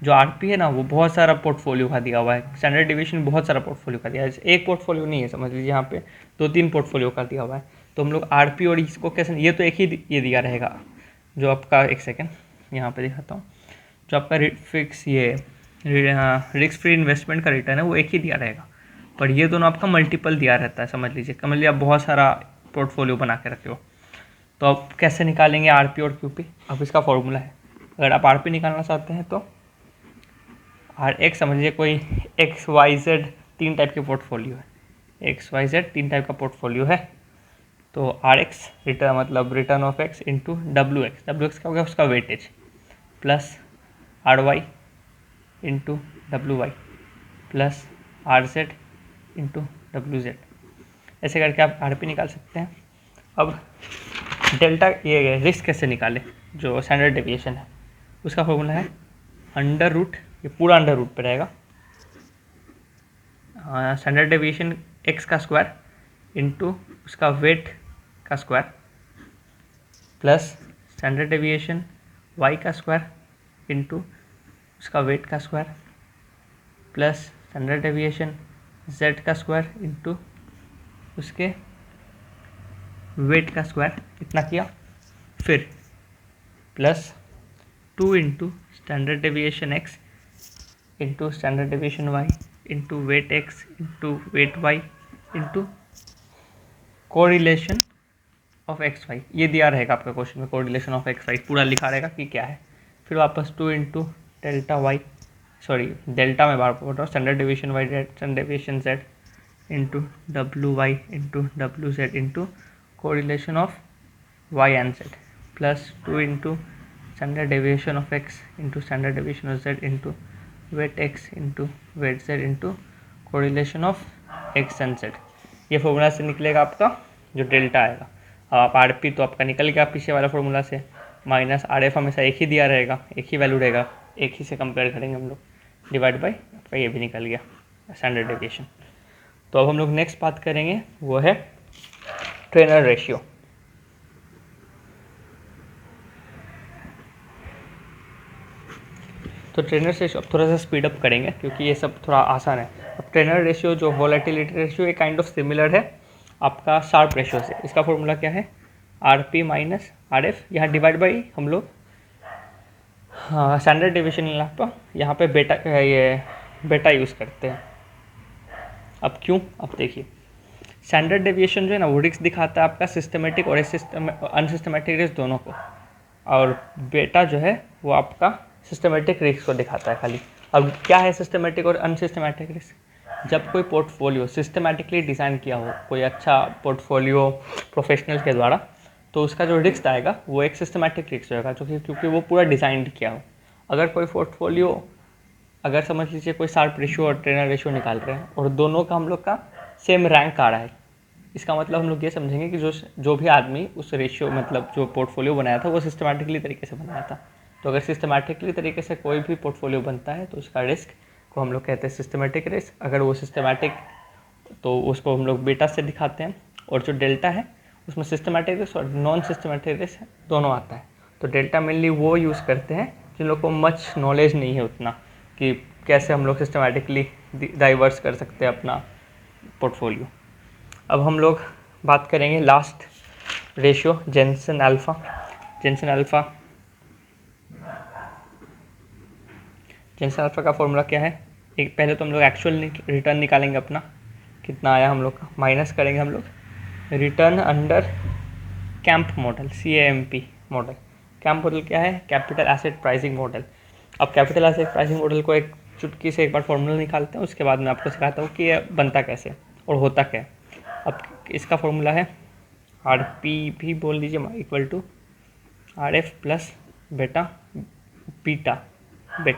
जो आरपी है ना वो बहुत सारा पोर्टफोलियो का दिया हुआ है, स्टैंडर्ड डिवीजन बहुत सारा पोर्टफोलियो का दिया है, एक पोर्टफोलियो नहीं है, समझ लीजिए यहाँ पे 2-3 पोर्टफोलियो का दिया हुआ है। तो हम लोग आरपी और इसको कैसे, ये तो एक ही ये दिया रहेगा जो आपका, एक सेकेंड यहाँ पे दिखाता हूँ, जो आपका फिक्स ये रिस्क फ्री इन्वेस्टमेंट का रिटर्न है वो एक ही दिया रहेगा, पर ये दोनों आपका मल्टीपल दिया रहता है। समझ लीजिए आप बहुत सारा पोर्टफोलियो बना के रखे हो, तो आप कैसे निकालेंगे आरपी और क्यूपी। अब इसका फॉर्मूला है, अगर आप आरपी निकालना चाहते हैं तो एक समझ लीजिए कोई XYZ 3 टाइप के पोर्टफोलियो है, XYZ 3 टाइप का पोर्टफोलियो है, तो RX रिटर्न मतलब return of X into WX क्या हो गया उसका weightage, plus RY into WY plus RZ into WZ, ऐसे करके आप आरपी निकाल सकते हैं। अब डेल्टा ये रिस्क कैसे निकाले, जो स्टैंडर्ड डेविएशन है उसका फॉर्मूला है अंडर रूट, ये पूरा अंडर रूट पे रहेगा, स्टैंडर्ड डेविएशन एक्स का स्क्वायर इंटू उसका वेट का square plus standard deviation Y का स्क्वायर इंटू उसका वेट का square plus standard deviation Z का स्क्वायर इंटू उसके वेट का स्क्वायर इतना किया, फिर plus 2 into standard deviation X into standard deviation Y into weight X into weight Y into correlation of X Y. ये दिया रहेगा आपका क्वेश्चन में, कोरिलेशन ऑफ एक्स वाई पूरा लिखा रहेगा कि क्या है। फिर वापस 2 into delta Y, sorry delta में बार बोल रहा हूँ, standard deviation Y standard deviation Z into W Y into W Z into correlation of Y and Z, plus 2 into standard deviation of X into standard deviation of Z into weight X into weight Z into correlation of X and Z. ये formula से निकलेगा आपका जो delta आएगा। अब आप R P तो आपका निकल गया पीछे वाला फॉर्मूला से, माइनस आर एफ हमेशा एक ही दिया रहेगा, एक ही वैल्यू रहेगा, एक ही से कंपेयर करेंगे हम लोग, डिवाइड बाई आपका ये भी निकल गया स्टैंडर्ड डेविएशन। तो अब हम लोग नेक्स्ट बात करेंगे वो है ट्रेनर रेशियो। तो ट्रेनर रेशियो अब थोड़ा सा स्पीड अप करेंगे क्योंकि ये सब थोड़ा आसान है। अब ट्रेनर रेशियो जो वोलेटिलिटी रेशियो, ये काइंड ऑफ सिमिलर है आपका शार्प रेशियो से। इसका फॉर्मूला क्या है, R P minus R F, यहाँ डिवाइड बाई हम लोग स्टैंडर्ड डेविएशन यहाँ पे बेटा यूज़ करते हैं। अब क्यों, अब देखिए स्टैंडर्ड डेविएशन जो है ना वो रिस्क दिखाता है आपका सिस्टमेटिक और अनसिस्टमेटिक रिस्क दोनों को, और बेटा जो है वो आपका सिस्टमेटिक रिस्क को दिखाता है खाली। अब क्या है सिस्टमेटिक और अनसिस्टमेटिक रिस्क, जब कोई पोर्टफोलियो सिस्टमेटिकली डिज़ाइन किया हो, कोई अच्छा पोर्टफोलियो प्रोफेशनल के द्वारा, तो उसका जो रिस्क आएगा वो एक सिस्टमेटिक रिस्क होगा क्योंकि वो पूरा डिज़ाइन किया हो। अगर कोई पोर्टफोलियो, अगर समझ लीजिए कोई शार्प रेशियो और ट्रेनर रेशियो निकाल रहे हैं और दोनों का हम लोग का सेम रैंक आ रहा है, इसका मतलब हम लोग ये समझेंगे कि जो भी आदमी उस रेशियो मतलब जो पोर्टफोलियो बनाया था वो सिस्टमेटिकली तरीके से बनाया था। तो अगर सिस्टमेटिकली तरीके से कोई भी पोर्टफोलियो बनता है तो उसका रिस्क को हम लोग कहते हैं सिस्टमेटिक रिस्क। अगर वो सिस्टमेटिक तो उसको हम लोग बीटा से दिखाते हैं, और जो डेल्टा है उसमें सिस्टमेटिक रिस्क और नॉन सिस्टमेटिक रिस्क दोनों आता है। तो डेल्टा मेनली वो यूज़ करते हैं जिन लोग को मच नॉलेज नहीं है उतना कि कैसे हम लोग सिस्टमेटिकली डाइवर्स कर सकते हैं अपना पोर्टफोलियो। अब हम लोग बात करेंगे last ratio, Jensen alpha. Jensen alpha का फॉर्मूला क्या है, एक पहले तो हम लोग एक्चुअल रिटर्न निकालेंगे अपना, कितना आया हम लोग का, माइनस करेंगे हम लोग return under camp model, CAMP model. Camp model क्या है, कैपिटल एसेट प्राइसिंग मॉडल। अब कैपिटल एसेट प्राइसिंग मॉडल को एक चुटकी से एक बार फॉर्मूला निकालते हैं, उसके बाद मैं आपको सिखाता हूँ कि ये बनता कैसे और होता क्या है। अब इसका फॉर्मूला है RP भी बोल दीजिए equal to RF plus beta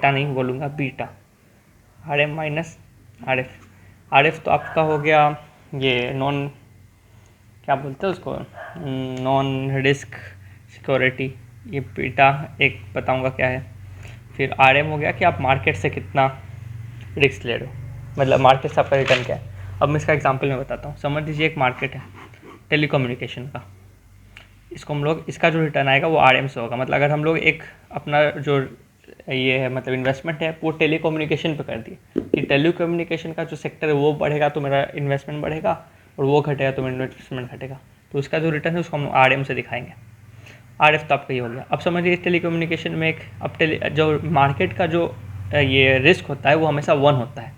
नहीं बोलूँगा, बीटा RM माइनस RF तो आपका हो गया ये नॉन, क्या बोलते हैं उसको, नॉन रिस्क सिक्योरिटी। ये बीटा एक बताऊँगा क्या है। फिर RM हो गया कि आप मार्केट से कितना रिस्क ले रहे हो, मतलब मार्केट से आपका रिटर्न क्या है। अब मैं इसका एग्जांपल में बताता हूँ। समझ लीजिए एक मार्केट है टेलीकम्युनिकेशन का, इसको हम लोग, इसका जो रिटर्न आएगा वो RM से होगा। मतलब अगर हम लोग एक अपना जो ये है मतलब इन्वेस्टमेंट है वो टेलीकम्युनिकेशन पे कर दिए कि टेलीकम्युनिकेशन का जो सेक्टर है वो बढ़ेगा तो मेरा इन्वेस्टमेंट बढ़ेगा, और वो घटेगा तो मेरा इन्वेस्टमेंट घटेगा, तो उसका जो रिटर्न है उसको हम RM से दिखाएंगे। RF तो आपका ये हो गया। अब समझिए टेलीकम्युनिकेशन में एक जो मार्केट का जो ये रिस्क होता है वो हमेशा 1 होता है,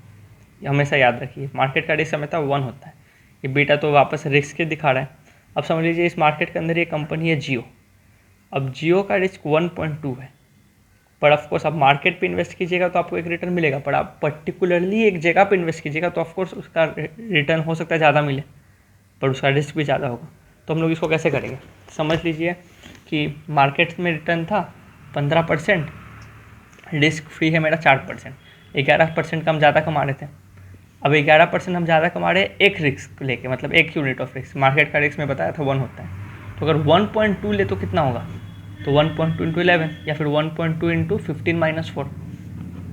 ये हमेशा याद रखिए, मार्केट का रिस्क हमेशा 1 होता है। ये बीटा तो वापस रिस्क के दिखा रहा है। अब समझ लीजिए इस मार्केट के अंदर ये कंपनी है जियो। अब जियो का रिस्क 1.2 है, पर ऑफकोर्स आप मार्केट पे इन्वेस्ट कीजिएगा तो आपको एक रिटर्न मिलेगा, पर आप पर्टिकुलरली एक जगह पे इन्वेस्ट कीजिएगा तो ऑफकोर्स उसका रिटर्न हो सकता है ज़्यादा मिले, पर उसका रिस्क भी ज़्यादा होगा। तो हम लोग इसको कैसे करेंगे, समझ लीजिए कि मार्केट में रिटर्न था 15%, रिस्क फ्री है मेरा 4%, 11% का हम ज़्यादा कमा रहे थे। अब 11% हम ज़्यादा कमा रहे हैं एक रिस्क लेके, मतलब एक यूनिट ऑफ रिस्क। मार्केट का रिस्क में बताया था 1 होता है, तो अगर 1.2 ले तो कितना होगा, तो 1.2 इंटू 11 या फिर 1.2 इंटू 15 - 4।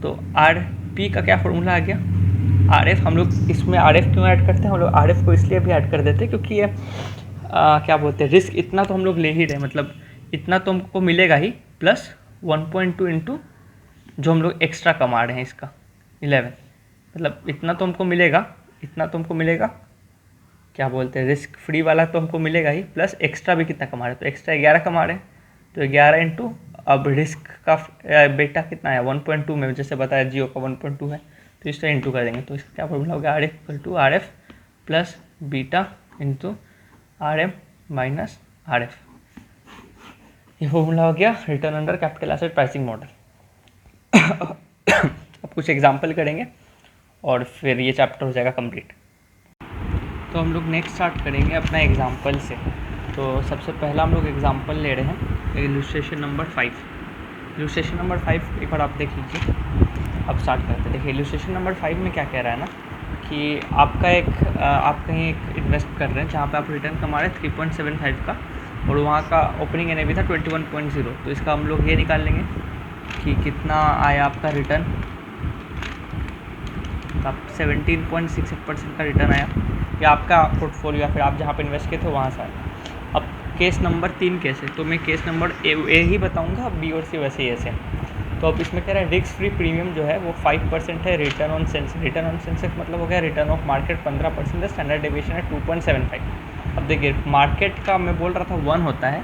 तो RP का क्या फॉर्मूला आ गया, RF। हम लोग इसमें RF क्यों ऐड करते हैं, हम लोग RF को इसलिए भी ऐड कर देते हैं क्योंकि ये क्या बोलते हैं, रिस्क इतना तो हम लोग ले ही रहे, मतलब इतना तो हमको मिलेगा ही, प्लस 1.2 इंटू जो हम लोग एक्स्ट्रा कमा रहे हैं इसका 11, मतलब इतना तो हमको मिलेगा, इतना तो हमको मिलेगा क्या बोलते हैं रिस्क फ्री वाला तो हमको मिलेगा ही, प्लस एक्स्ट्रा भी कितना कमा रहे हैं, तो एक्स्ट्रा 11 कमा रहे हैं, तो 11 इंटू अब रिस्क का बेटा कितना है 1.2 में जैसे बताया जियो का 1.2 है, तो इससे इंटू कर देंगे, तो इसका क्या फॉर्मूला होगा R F equal to R F plus beta into R M minus R F. ये फॉर्मूला हो गया return under capital asset pricing model. अब कुछ एग्जाम्पल करेंगे और फिर ये चैप्टर हो जाएगा कंप्लीट। तो हम लोग नेक्स्ट स्टार्ट करेंगे अपना एग्जाम्पल से। तो सबसे पहला हम लोग एग्जाम्पल ले रहे हैं इलस्ट्रेशन नंबर 5। इलस्ट्रेशन नंबर 5 एक बार आप देख लीजिए। अब स्टार्ट करते हैं। देखिए इलस्ट्रेशन नंबर 5 में क्या कह रहा है ना कि आप कहीं एक इन्वेस्ट कर रहे हैं जहाँ पे आप रिटर्न कमा रहे हैं 3.75 का, और वहाँ का ओपनिंग NAV था 21.0। तो इसका हम लोग ये निकाल लेंगे कि कितना आया आपका रिटर्न, आप 17.68% का रिटर्न आया, या आपका पोर्टफोलियो या फिर आप जहाँ पे इन्वेस्ट किए थे वहाँ से आया। अब केस नंबर 3 केस है, तो मैं केस नंबर ए ही बताऊँगा, बी और सी वैसे ही ऐसे। तो अब इसमें कह रहा है रिस्क फ्री प्रीमियम जो है वो 5% है, return on Sensex, return on Sensex मतलब हो गया रिटर्न ऑफ मार्केट 15% है, स्टैंडर्ड डेविएशन है 2.75। अब देखिए मार्केट का मैं बोल रहा था 1 होता है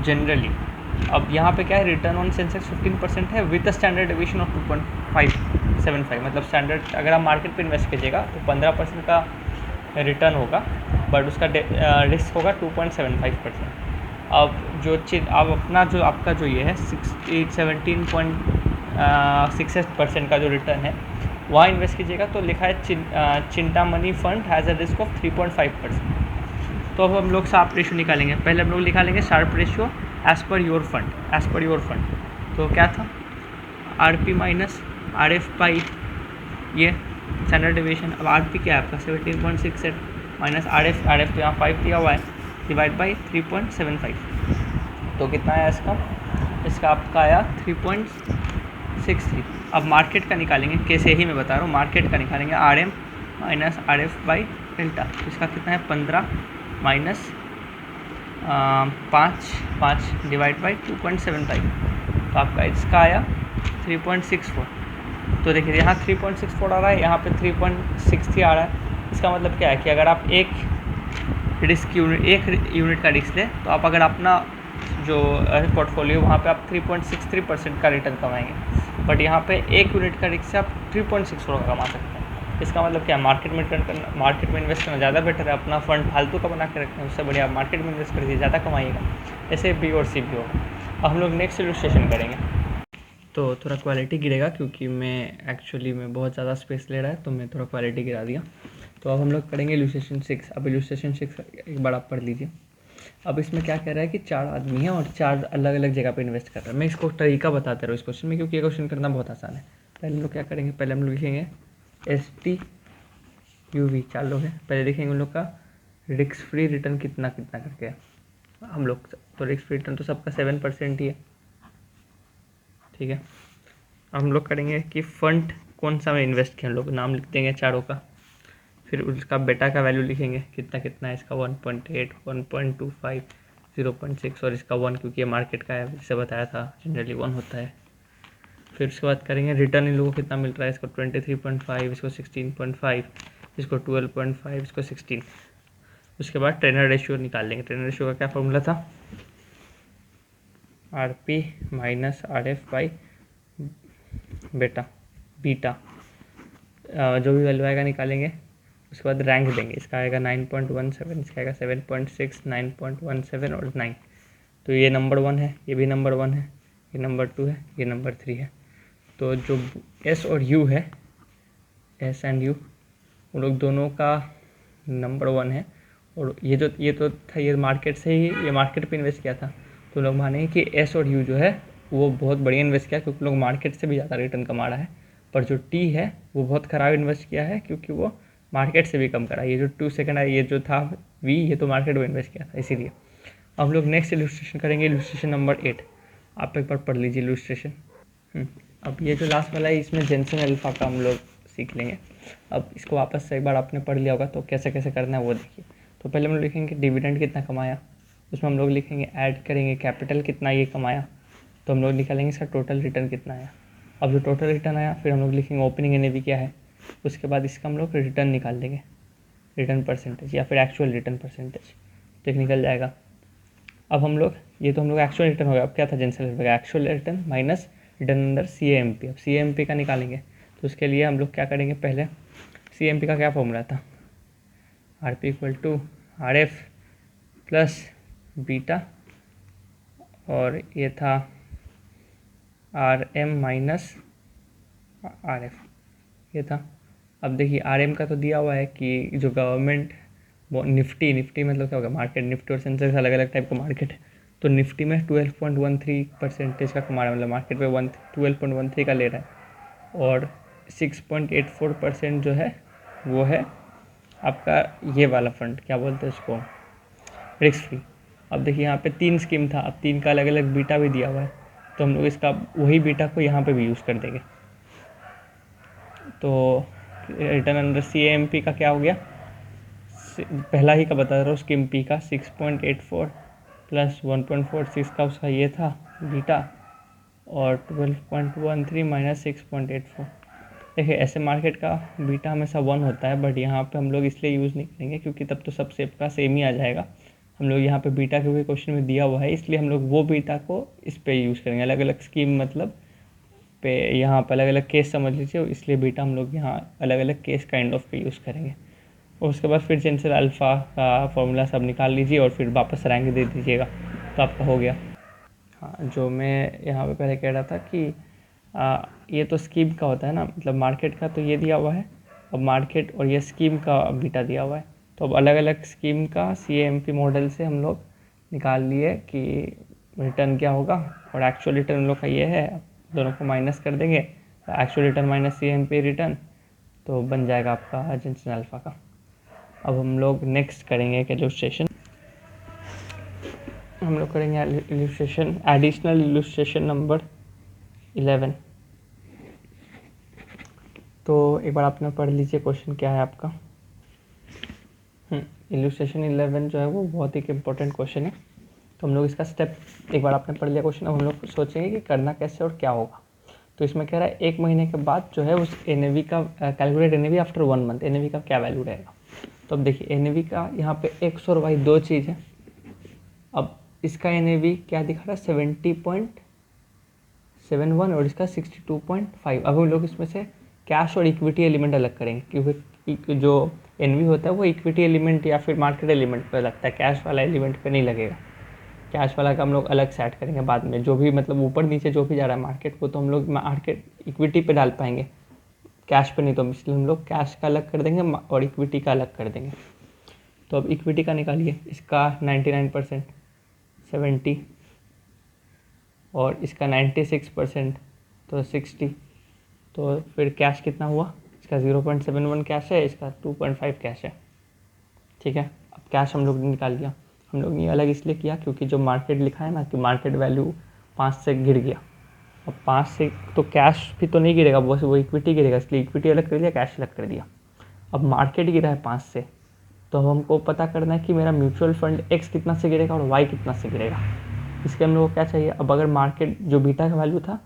जनरली, अब यहाँ पे क्या है रिटर्न ऑन सेंसेक्स 15% है विद स्टैंडर्ड डेविएशन ऑफ 2.575, मतलब स्टैंडर्ड अगर आप मार्केट पे इन्वेस्ट कीजिएगा तो 15% का रिटर्न होगा, बट उसका रिस्क होगा 2.75%। अब अब अपना जो आपका जो ये है 17.68% का जो रिटर्न है वहाँ इन्वेस्ट कीजिएगा, तो लिखा है Chintamani fund has a risk of 3.5%। तो अब हम लोग शार्प रेशियो निकालेंगे। पहले हम लोग निकालेंगे Sharpe ratio as per your fund. तो क्या था RP माइनस RF बाई ये स्टैंडर्ड डेविएशन। अब RP क्या है आपका 17.68 माइनस RF तो यहाँ 5 दिया हुआ है, डिवाइड बाई 3.75। तो कितना आया इसका आपका आया 3.63। अब मार्केट का निकालेंगे, कैसे ही मैं बता रहा हूँ, मार्केट का निकालेंगे RM minus RF by delta. इसका कितना है 15 माइनस 5 डिवाइड बाई 2.75, तो आपका इसका आया 3.64। तो देखिए यहाँ 3.64 आ रहा है, यहाँ पे 3.63 आ रहा है। इसका मतलब क्या है कि अगर आप एक यूनिट का रिस्क लें तो आप अगर अपना जो पोर्टफोलियो वहाँ पे आप 3.63% का रिटर्न कमाएंगे, बट यहाँ पे एक यूनिट का रिस्क से आप 3.64 का कमा सकते हैं। इसका मतलब क्या है मार्केट में इन्वेस्ट करना ज़्यादा बेटर है, अपना फंड फालतू का बना के रखना है, उससे बढ़िया आप मार्केट में इन्वेस्ट करिए, ज़्यादा कमाइएगा। ऐसे बी और सी भी होगा। अब हम लोग नेक्स्ट इलस्ट्रेशन करेंगे। तो थोड़ा क्वालिटी गिरेगा क्योंकि मैं बहुत ज़्यादा स्पेस ले रहा है, तो मैं थोड़ा क्वालिटी गिरा दिया। तो अब हम लोग करेंगे इलस्ट्रेशन 6। अब इलस्ट्रेशन 6 एक बार आप पढ़ लीजिए। अब इसमें क्या कह रहा है कि 4 आदमी हैं और 4 अलग अलग जगह पे इन्वेस्ट कर रहा है। मैं इसको तरीका बताता रहा हूँ इस क्वेश्चन में, क्योंकि ये क्वेश्चन करना बहुत आसान है। पहले हम लोग क्या करेंगे, पहले हम लोग लिखेंगे STUV, 4 लोग हैं। पहले लिखेंगे उन लोग का रिस्क फ्री रिटर्न कितना करके है। हम लोग तो रिस्क फ्री रिटर्न तो सबका 7% ही है, ठीक है। हम लोग करेंगे कि फंड कौन सा में इन्वेस्ट किया, हम लोग नाम लिख देंगे चारों का, फिर उसका बेटा का वैल्यू लिखेंगे कितना है इसका 1.8, 1.25, 0.6 और इसका 1, क्योंकि ये मार्केट का है, जिसे बताया था जनरली 1 होता है। फिर उसके बाद करेंगे रिटर्न इन लोगों को कितना मिल रहा है, इसको 23.5, इसको 16.5, इसको 12.5, इसको 16। उसके बाद ट्रेनर रेशियो निकाल लेंगे। ट्रेनर रेशियो का क्या फॉर्मूला था RP minus RF by beta, जो भी वैल्यू आएगा निकालेंगे। उसके बाद रैंक देंगे, इसका आएगा 9.17, इसका आएगा 7.6, 9.17 और 9। तो ये नंबर 1 है, ये भी नंबर 1 है, ये नंबर 2 है, ये नंबर 3 है। तो जो S और U है, S एंड U, उन लोग दोनों का नंबर 1 है। और ये तो था, ये मार्केट से ही, ये मार्केट पे इन्वेस्ट किया था, तो लोग मानेंगे कि S और U जो है वो बहुत बढ़िया इन्वेस्ट किया, क्योंकि लोग मार्केट से भी ज़्यादा रिटर्न कमा रहा है। पर जो T है वो बहुत ख़राब इन्वेस्ट किया है, क्योंकि वो मार्केट से भी कम करा। ये जो 2 सेकंड है, ये जो था V, ये तो मार्केट में इन्वेस्ट किया था, इसीलिए। अब हम लोग नेक्स्ट इलस्ट्रेशन करेंगे, इलस्ट्रेशन नंबर 8। आप एक बार पढ़ लीजिए इलस्ट्रेशन। अब ये जो लास्ट वाला है, इसमें जेनसन अल्फा का हम लोग सीख लेंगे। अब इसको वापस से एक बार आपने पढ़ लिया होगा, तो कैसे कैसे करना है वो देखिए। तो पहले हम लोग लिखेंगे डिविडेंड कितना कमाया, उसमें हम लोग लिखेंगे ऐड करेंगे कैपिटल कितना ये कमाया, तो हम लोग निकालेंगे इसका टोटल रिटर्न कितना आया। अब जो टोटल रिटर्न आया, फिर हम लोग लिखेंगे ओपनिंग NAV क्या है, उसके बाद इसका हम लोग रिटर्न निकाल देंगे। रिटर्न परसेंटेज या फिर एक्चुअल रिटर्न परसेंटेज, तो एक निकल जाएगा। अब हम लोग ये तो हम लोग एक्चुअल रिटर्न हो गया। अब क्या था जनरल अल्फा का actual return minus return under CAMP। अब CAMP का निकालेंगे तो उसके लिए हम लोग क्या करेंगे, पहले CAMP का क्या फॉर्मूला था, RP equal to RF plus beta और ये था RM माइनस RF, ये था। अब देखिए RM का तो दिया हुआ है कि जो गवर्नमेंट निफ्टी मतलब क्या होगा, मार्केट निफ्टी और सेंसेक्स अलग अलग टाइप का मार्केट है, तो निफ्टी में 12.13% का कमा रहा है, मतलब मार्केट पे 12.13 का ले रहा है, और 6.84% जो है वो है आपका ये वाला फंड, क्या बोलते हैं उसको, रिस्क फ्री। अब देखिए यहाँ पे 3 स्कीम था, अब 3 का अलग अलग बीटा भी दिया हुआ है, तो हम लोग इसका वही बीटा को यहाँ पे भी यूज़ कर देंगे। तो रिटर्न अंडर CAMP का क्या हो गया, पहला ही का बता रहा हूँ, स्कीम P का 6.84 प्लस 1.46 का उसका ये था बीटा, और 12.13 माइनस 6.84। देखिए ऐसे मार्केट का बीटा हमेशा 1 होता है, बट यहाँ पे हम लोग इसलिए यूज़ नहीं करेंगे क्योंकि तब तो सब सेप का सेम ही आ जाएगा। हम लोग यहाँ पे बीटा क्योंकि क्वेश्चन में दिया हुआ है, इसलिए हम लोग वो बीटा को इस पे यूज़ करेंगे। अलग अलग स्कीम मतलब पे यहाँ पर अलग अलग केस समझ लीजिए, इसलिए बीटा हम लोग यहाँ अलग अलग केस काइंड ऑफ पे यूज़ करेंगे। और उसके बाद फिर जनरल अल्फ़ा का फॉर्मूला सब निकाल लीजिए और फिर वापस रैंक दे दीजिएगा, तो आपका हो गया। हाँ, जो मैं यहाँ पे पहले कह रहा था कि ये तो स्कीम का होता है ना, मतलब मार्केट का तो ये दिया हुआ है, अब मार्केट और ये स्कीम का बीटा दिया हुआ है, तो अब अलग अलग स्कीम का CAMP मॉडल से हम लोग निकाल लिए कि रिटर्न क्या होगा, और एक्चुअल रिटर्न हम लोग का ये है, दोनों को माइनस कर देंगे, actual return minus CAMP return, तो बन जाएगा आपका जनरल अल्फ़ा का। अब हम लोग नेक्स्ट करेंगे एक इलस्ट्रेशन, हम लोग करेंगे इलस्ट्रेशन, एडिशनल इलस्ट्रेशन नंबर 11। तो एक बार आपने पढ़ लीजिए क्वेश्चन क्या है आपका। इलस्ट्रेशन 11 जो है वो बहुत ही इम्पोर्टेंट क्वेश्चन है, तो हम लोग इसका स्टेप एक बार आपने पढ़ लिया क्वेश्चन, अब हम लोग सोचेंगे कि करना कैसे और क्या होगा। तो इसमें कह रहा है 1 महीने के बाद जो है उस NAV का calculate NAV after 1 month, NAV का क्या वैल्यू रहेगा। तो अब देखिए NAV का यहाँ पे X और Y दो चीज़ है। अब इसका NAV क्या दिखा रहा है 70.71 और इसका 62.5। अब हम लोग इसमें से कैश और इक्विटी एलिमेंट अलग करेंगे, क्योंकि जो NAV होता है वो इक्विटी एलिमेंट या फिर मार्केट एलिमेंट पर लगता है, कैश वाला एलिमेंट पे नहीं लगेगा। कैश वाला का हम लोग अलग सेट करेंगे बाद में, जो भी मतलब ऊपर नीचे जो भी जा रहा है मार्केट, वो तो हम लोग मार्केट इक्विटी पे डाल पाएंगे, कैश पे नहीं, तो इसलिए हम लोग कैश का अलग कर देंगे और इक्विटी का अलग कर देंगे। तो अब इक्विटी का निकालिए, इसका 99% 70 और इसका 96% तो 60, तो फिर कैश कितना हुआ, इसका 0.71 कैश है, इसका 2.5 कैश है, ठीक है। अब कैश हम लोग ने निकाल लिया, हम लोग ने अलग इसलिए किया क्योंकि जो मार्केट लिखा है ना कि मार्केट वैल्यू 5 से गिर गया, अब 5 से तो कैश भी तो नहीं गिरेगा, बस वो इक्विटी गिरेगा, इसलिए इक्विटी अलग कर दिया, कैश अलग कर दिया। अब मार्केट गिरा है 5 से, तो हमको पता करना है कि मेरा म्यूचुअल फंड X कितना से गिरेगा और Y कितना से गिरेगा। इसके हम लोग को क्या चाहिए, अब अगर मार्केट जो बीटा का वैल्यू था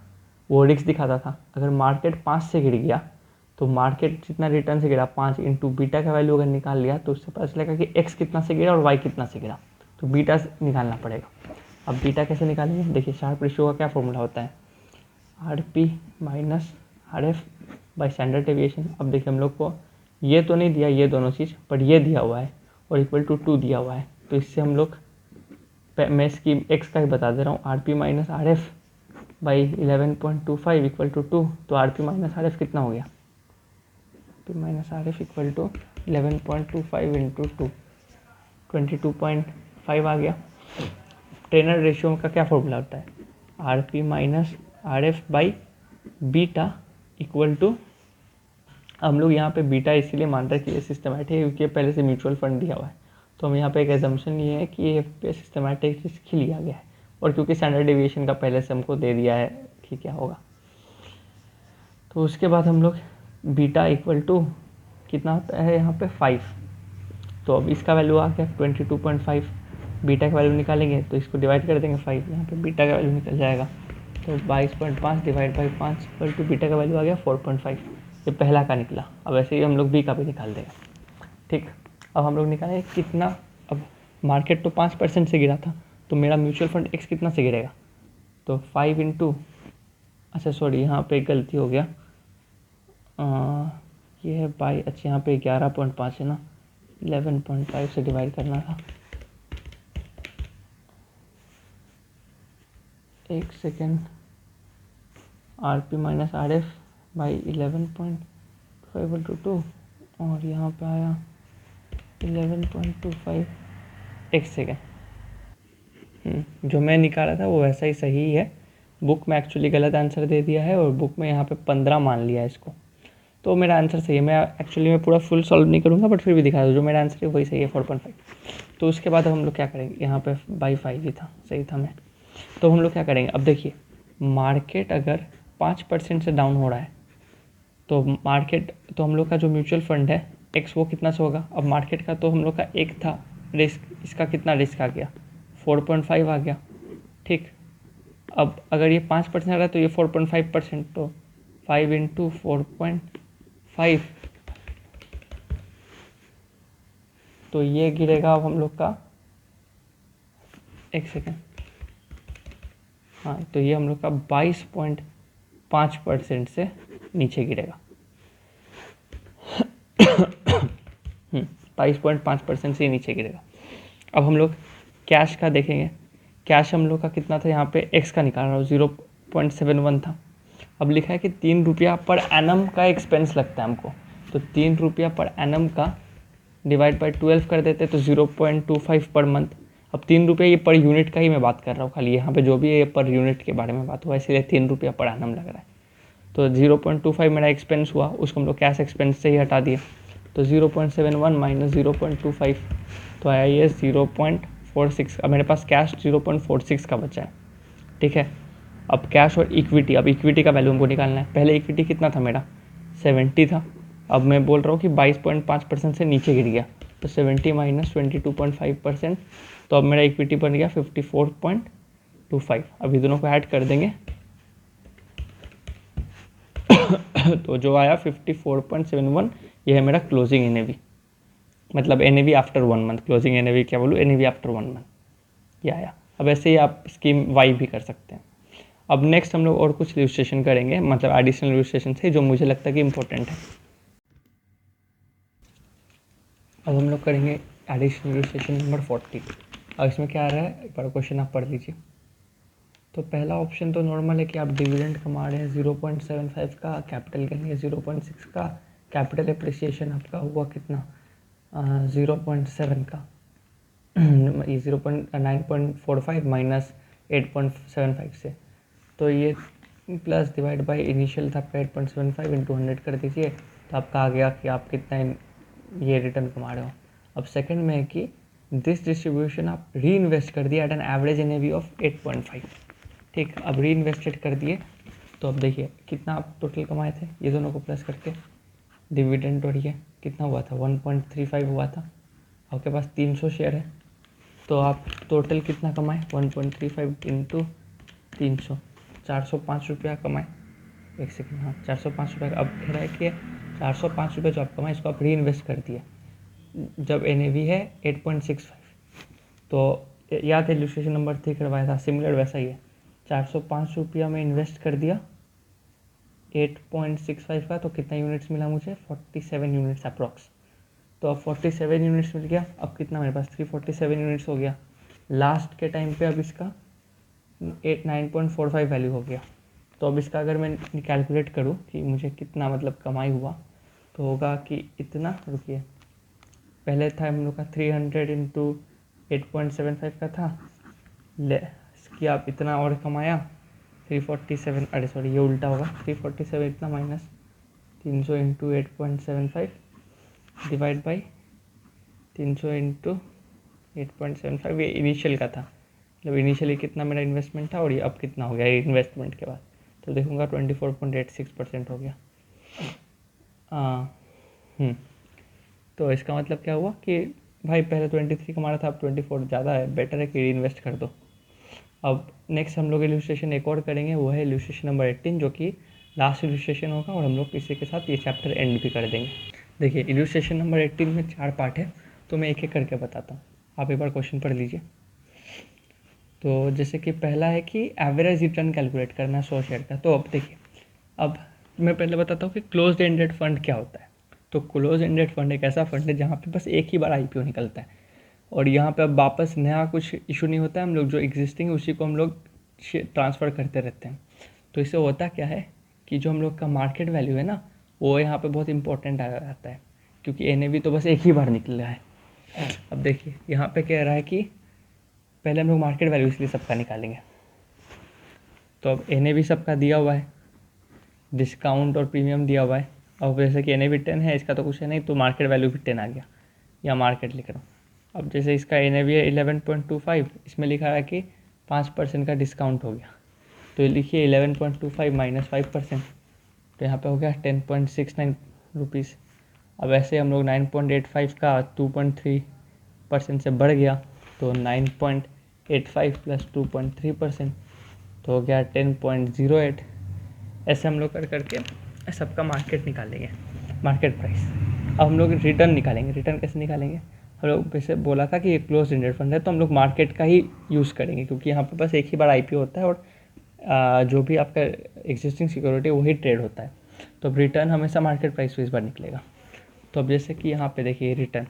वो रिस्क दिखाता था, अगर मार्केट 5 से गिर गया तो मार्केट जितना रिटर्न से गिरा 5 इंटू बीटा का वैल्यू अगर निकाल लिया तो उससे पता चलेगा कि X कितना से गिरा और Y कितना से गिरा, तो बीटा निकालना पड़ेगा। अब बीटा कैसे निकालेंगे, देखिए शार्प रेशियो का क्या फॉर्मूला होता है, RP minus RF by standard deviation. अब देखिए हम लोग को ये तो नहीं दिया ये दोनों चीज़, पर ये दिया हुआ है और इक्वल टू 2 दिया हुआ है, तो इससे हम लोग मैं स्कीम X का ही बता दे रहा हूँ, RP minus RF by 11.25 equal to 2, तो RP माइनस RF कितना हो गया, RP minus RF equal to 11.25 into 2 22.5 आ गया। ट्रेनर रेशियो का क्या फॉर्मूला होता है, RP minus RF by beta equal to, हम लोग यहाँ पे बीटा इसीलिए मान रहे हैं कि ये सिस्टमैटिक है क्योंकि पहले से म्यूचुअल फंड दिया हुआ है, तो हम यहाँ पे एक एजम्पशन ये है कि ये पे सिस्टमैटिक रिस्क ही लिया गया है, और क्योंकि स्टैंडर्ड डेविएशन का पहले से हमको दे दिया है कि क्या होगा। तो उसके बाद हम लोग बीटा इक्वल टू कितना होता है यहाँ पे 5, तो अब इसका वैल्यू आ गया 22.5, बीटा का वैल्यू निकालेंगे तो इसको डिवाइड कर देंगे 5, यहाँ पे बीटा का वैल्यू निकल जाएगा, तो 22.5 divide by 5 equal to beta का वैल्यू आ गया 4.5, ये पहला का निकला। अब ऐसे ही हम लोग बी का भी निकाल देंगे, ठीक। अब हम लोग निकालेंगे कितना, अब मार्केट तो 5% से गिरा था, तो मेरा म्यूचुअल फंड एक्स कितना से गिरेगा, तो 5 इंटू, अच्छा सॉरी यहाँ पे गलती हो गया, ये है बाई, अच्छा यहाँ पे 11.5 है ना, 11.5 से डिवाइड करना था, एक second, R P minus R F by 11.5/2 और यहाँ पे आया 11.25, एक सेकेंड, जो मैं निकाला था वो वैसा ही सही है, बुक में एक्चुअली गलत आंसर दे दिया है और बुक में यहाँ पे 15 मान लिया है इसको, तो मेरा आंसर सही है। मैं एक्चुअली मैं पूरा फुल सॉल्व नहीं करूँगा बट फिर भी दिखा दूँ, जो मेरा आंसर है वही सही है 4.5। तो उसके बाद हम लोग क्या करेंगे, यहाँ पे बाई 5 ही था, सही था मैं, तो हम लोग क्या करेंगे, अब देखिए मार्केट अगर 5% से डाउन हो रहा है तो मार्केट, तो हम लोग का जो म्यूचुअल फंड है एक्स वो कितना से होगा, अब मार्केट का तो हम लोग का एक था रिस्क, इसका कितना रिस्क आ गया 4.5 आ गया, ठीक। अब अगर ये 5% आ रहा है तो ये 4.5%, तो 5 इंटू 4.5, तो ये गिरेगा अब हम लोग का, एक सेकेंड, हाँ तो ये हम लोग का 22.5% से नीचे गिरेगा, 22.5% से नीचे गिरेगा। अब हम लोग कैश का देखेंगे, कैश हम लोग का कितना था, यहाँ पे एक्स का निकाल रहा हूँ 0.71 था, अब लिखा है कि 3 रुपया पर एनम का एक्सपेंस लगता है हमको, तो 3 रुपया पर एनम का डिवाइड बाई 12 कर देते तो 0.25 पर मंथ। अब 3 रुपये ये पर यूनिट का ही मैं बात कर रहा हूँ, खाली यहाँ पे जो भी है ये पर यूनिट के बारे में बात हुआ, इसीलिए 3 रुपया पर एनम लग रहा है। तो 0.25 मेरा एक्सपेंस हुआ, उसको हम लोग कैश एक्सपेंस से ही हटा दिए, तो 0.71 माइनस 0.25, तो आया ये 0.46। अब मेरे पास कैश 0.46 का बचा है, ठीक है। अब कैश और इक्विटी, अब इक्विटी का वैल्यू हमको निकालना है, पहले इक्विटी कितना था मेरा 70 था, अब मैं बोल रहा हूँ कि 22.5% से नीचे गिर गया, तो 70 माइनस 22.5%, तो अब मेरा इक्विटी बन गया 54.25। अब ये दोनों को ऐड कर देंगे तो जो आया 54.71, ये है मेरा क्लोजिंग एनएवी, मतलब NAV after 1 month, closing NAV क्या बोलूँ, एनएवी आफ्टर 1 मंथ, ये आया। अब ऐसे ही आप स्कीम वाई भी कर सकते हैं। अब नेक्स्ट हम लोग और कुछ इलस्ट्रेशन करेंगे, मतलब एडिशनल इलस्ट्रेशन से जो मुझे लगता है कि इम्पोर्टेंट है। अब हम लोग करेंगे एडिशनल इलस्ट्रेशन नंबर 40। अब इसमें क्या आ रहा है, एक बार क्वेश्चन आप पढ़ लीजिए। तो पहला ऑप्शन तो नॉर्मल है कि आप डिविडेंड कमा रहे हैं 0.75 का, कैपिटल गेन है 0.6 का, कैपिटल एप्रिसिएशन आपका हुआ कितना 0.7 का, ये 9.45 माइनस 8.75 से, तो ये प्लस डिवाइड बाय इनिशियल था आपका 8.75 इंटू 100 कर दीजिए, तो आपका आ गया कि आप कितना ये रिटर्न कमा रहे हो। अब सेकंड में है कि दिस डिस्ट्रीब्यूशन आप री इन्वेस्ट कर दिया at an average NAV of 8.5, ठीक। अब री इन्वेस्टेड कर दिए, तो अब देखिए कितना आप टोटल कमाए थे, ये दोनों को प्लस करके डिविडेंड, और ये कितना हुआ था 1.35 हुआ था, आपके पास 300 शेयर है, तो आप टोटल कितना कमाए 1.35 इंटू 300, 405 रुपया कमाए, एक सेकेंड, हाँ 405 रुपये का। अब कह रहा है कि 405 रुपये जो आप कमाए इसको आप री इन्वेस्ट कर दिए, जब एनएवी है 8.65, तो याद है इलस्ट्रेशन नंबर 3 करवाया था, सिमिलर वैसा ही है, 405 रुपया में इन्वेस्ट कर दिया 8.65 का, तो कितना यूनिट्स मिला मुझे 47 यूनिट्स अप्रॉक्स, तो अब 47 यूनिट्स मिल गया। अब कितना मेरे पास 347 यूनिट्स हो गया लास्ट के टाइम पे, अब इसका 9.45 वैल्यू हो गया, तो अब इसका अगर मैं कैलकुलेट करूँ कि मुझे कितना मतलब कमाई हुआ, तो होगा कि इतना, रुकिए पहले था हम लोग का 300 इंटू 8.75 का था, ले इसकी आप इतना और कमाया 347, अरे सॉरी ये उल्टा होगा, 347 इतना minus 300 into 8.75 divide by 300 into 8.75, ये इनिशियल का था, मतलब इनिशियली कितना मेरा इन्वेस्टमेंट था और ये अब कितना हो गया इन्वेस्टमेंट के बाद, तो देखूँगा 24.86% हो गया। तो इसका मतलब क्या हुआ कि भाई पहले 23 कमा रहा था, अब 24 ज़्यादा है, बेटर है कि री इन्वेस्ट कर दो। अब नेक्स्ट हम लोग इलस्ट्रेशन एक और करेंगे, वो है इलस्ट्रेशन नंबर 18, जो कि लास्ट इलस्ट्रेशन होगा और हम लोग इसी के साथ ये चैप्टर एंड भी कर देंगे। देखिए इलस्ट्रेशन नंबर 18 में 4 पार्ट है तो मैं एक एक करके बताता हूँ, आप एक बार क्वेश्चन पढ़ लीजिए। तो जैसे कि पहला है कि एवरेज रिटर्न कैलकुलेट करना 100 शेयर का। तो अब देखिए, अब मैं पहले बताता हूँ कि क्लोज्ड एंडेड फंड क्या होता है। तो क्लोज एंडेड फंड एक ऐसा फंड है जहाँ पे बस एक ही बार आईपीओ निकलता है और यहाँ पे अब वापस नया कुछ इशू नहीं होता है। हम लोग जो एग्जिस्टिंग है उसी को हम लोग ट्रांसफ़र करते रहते हैं। तो इससे होता क्या है कि जो हम लोग का मार्केट वैल्यू है ना, वो यहाँ पे बहुत इंपॉर्टेंट आ जाता है, क्योंकि एनएवी तो बस एक ही बार निकला है। अब देखिए यहाँ पे कह रहा है कि पहले हम लोग मार्केट वैल्यू इसलिए सबका निकालेंगे। तो अब एनएवी सबका दिया हुआ है, डिस्काउंट और प्रीमियम दिया हुआ है। अब जैसे कि एनएवी 10 है, इसका तो कुछ है नहीं, तो मार्केट वैल्यू भी 10 आ गया, या मार्केट लिख रहा हूँ। अब जैसे इसका एनएवी है 11.25, इसमें लिखा है कि 5% का डिस्काउंट हो गया, तो ये लिखिए 11.25 माइनस 5%, तो यहाँ पे हो गया 10.69 रुपीज़। अब ऐसे हम लोग 9.85 का 2.3% से बढ़ गया, तो 9.85 प्लस 2.3%, तो हो गया 10.08। ऐसे हम लोग कर करके सबका मार्केट निकालेंगे, मार्केट प्राइस। अब हम लोग रिटर्न निकालेंगे। रिटर्न कैसे निकालेंगे? हम लोग वैसे बोला था कि ये क्लोज एंडेड फंड है, तो हम लोग मार्केट का ही यूज़ करेंगे, क्योंकि यहाँ पे बस एक ही बार आईपीओ होता है और जो भी आपका एग्जिस्टिंग सिक्योरिटी वही ट्रेड होता है। तो अब रिटर्न हमेशा मार्केट प्राइस पे इस बार निकलेगा। तो अब जैसे कि यहाँ पे देखिए रिटर्न,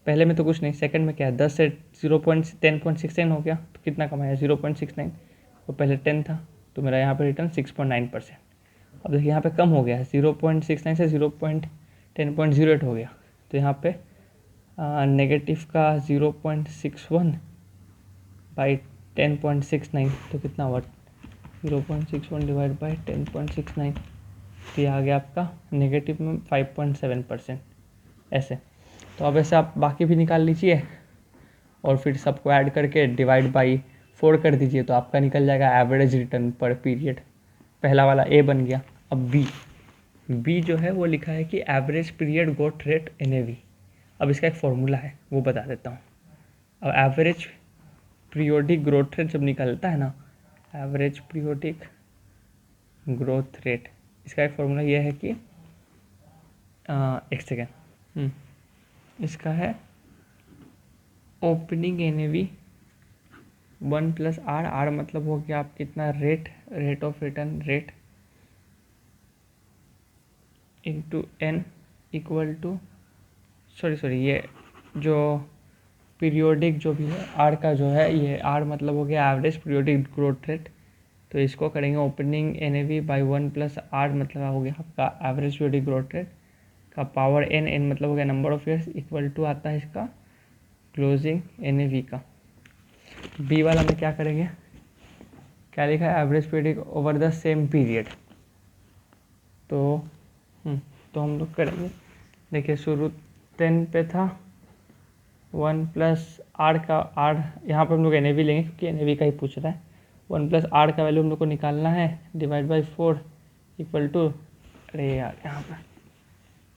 पहले में तो कुछ नहीं, सेकंड में क्या है, 10 से 10.69 हो गया, तो कितना कमाया 0.69, और पहले 10 था, तो मेरा यहाँ पे रिटर्न 6.9%। अब देखिए यहाँ पे कम हो गया है, 0.69 से 10.08 हो गया, तो यहाँ पे नेगेटिव का 0.61 बाई 10.69, तो कितना हुआ 0.61 डिवाइड बाई 10.69, तो ये आ गया आपका नेगेटिव में 5.7%। ऐसे तो अब ऐसे आप बाकी भी निकाल लीजिए और फिर सबको ऐड करके डिवाइड बाई 4 कर दीजिए, तो आपका निकल जाएगा एवरेज रिटर्न पर पीरियड। पहला वाला ए बन गया। अब बी जो है वो लिखा है कि average period growth rate NAV. अब इसका एक फॉर्मूला है, वो बता देता हूँ। अब एवरेज पीरियोडिक ग्रोथ रेट जब निकलता है ना, एवरेज पीरियोडिक ग्रोथ रेट, इसका एक फॉर्मूला ये है कि एक सेकेंड, इसका है ओपनिंग एनएवी 1 प्लस आर मतलब हो गया आप कितना rate of return rate into N equal to sorry ये जो पीरियोडिक जो भी है आर का जो है, ये आर मतलब हो गया एवरेज पीरियोडिक ग्रोथ रेट, तो इसको करेंगे opening NAV by 1 plus R मतलब हो गया आपका एवरेज पीरियोडिक ग्रोथ रेट का पावर एन मतलब हो गया number of years equal to आता है इसका क्लोजिंग एनएवी का। बी वाला में क्या करेंगे, क्या लिखा है average period over the same period, तो हम लोग करेंगे। देखिए शुरू 10 पे था 1 प्लस आर का, आर यहाँ पर हम लोग एनएवी लेंगे क्योंकि एनएवी का ही पूछ रहा है। 1 प्लस आर का वैल्यू हम लोग को निकालना है, डिवाइड बाई 4 इक्वल टू, अरे यार यहाँ पर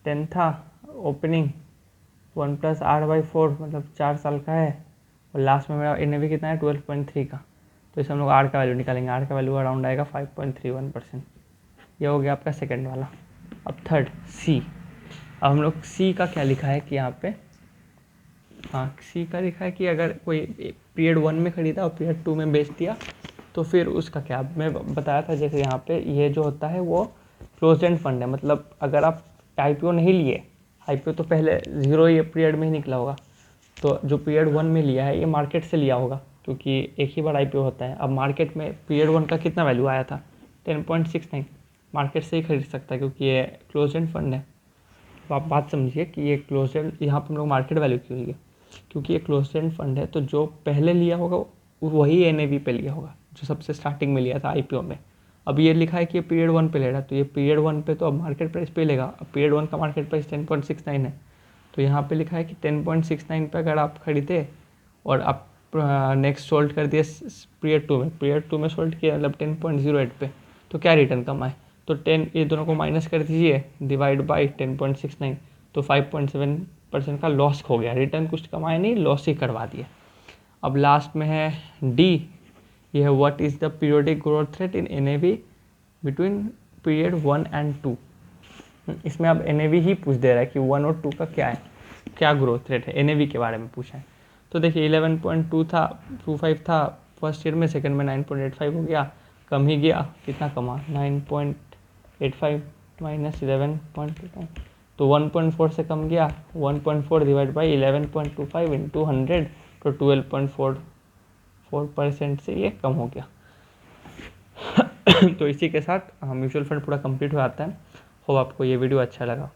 10 था ओपनिंग 1 प्लस आर बाई 4 मतलब 4 साल का है, और लास्ट में मेरा एनएवी कितना है 12.3 का, तो इसे हम लोग आर का वैल्यू निकालेंगे। आर का वैल्यू अराउंड आएगा 5.31%। ये हो गया आपका सेकंड वाला। अब थर्ड सी। अब हम लोग सी का क्या लिखा है कि यहाँ पे, हाँ सी का लिखा है कि अगर कोई पीरियड 1 में खरीदा और पीरियड 2 में बेच दिया तो फिर उसका क्या, मैं बताया था जैसे यहाँ पे ये जो होता है वो क्लोज एंड फंड है, मतलब अगर आप आईपीओ नहीं लिए, आईपीओ तो पहले 0 ये पीरियड में ही निकला होगा, तो जो पीरियड 1 में लिया है ये मार्केट से लिया होगा क्योंकि एक ही बार आईपीओ होता है। अब मार्केट में पीरियड 1 का कितना वैल्यू आया था 10.69, मार्केट से ही खरीद सकता है क्योंकि ये क्लोज एंड फंड है। तो आप बात समझिए कि ये क्लोज एंड, यहाँ पर हम लोग मार्केट वैल्यू क्यों लिए, क्योंकि ये क्लोज एंड फंड है, तो जो पहले लिया होगा वही एनएवी पे लिया होगा जो सबसे स्टार्टिंग में लिया था आईपीओ में। अब ये लिखा है कि ये पीरियड 1 पे ले रहा है, तो ये पीरियड 1 पे तो अब मार्केट प्राइस पे लेगा। अब पीरियड 1 का मार्केट प्राइस 10.69 है, तो यहाँ पे लिखा है कि 10.69 पे अगर आप खरीदे और आप नेक्स्ट सोल्ड कर दिए पीरियड 2 में सोल्ड किया मतलब 10.08 पे, तो क्या रिटर्न कमाए, तो 10 ये दोनों को माइनस कर दीजिए डिवाइड बाई 10.69, तो 5.7% का लॉस हो गया। रिटर्न कुछ कमाए नहीं, लॉस ही करवा दिया। अब लास्ट में है डी, ये है what is the periodic growth rate in NAV between period 1 and 2। इसमें अब एनएवी ही पूछ दे रहा है कि 1 और 2 का क्या है, क्या ग्रोथ रेट है, एनएवी के बारे में पूछा है। तो देखिए 11.25 था फर्स्ट ईयर में, सेकंड में 9.85 हो गया, कम ही गया, कितना कमा 9.85 माइनस 11.25, तो 1.4 से कम गया, 1.4 डिवाइड बाई 11.25 इंटू 100, तो 12.44% से ये कम हो गया। तो इसी के साथ म्यूचुअल फंड पूरा कंप्लीट हो जाता है। होप आपको ये वीडियो अच्छा लगा।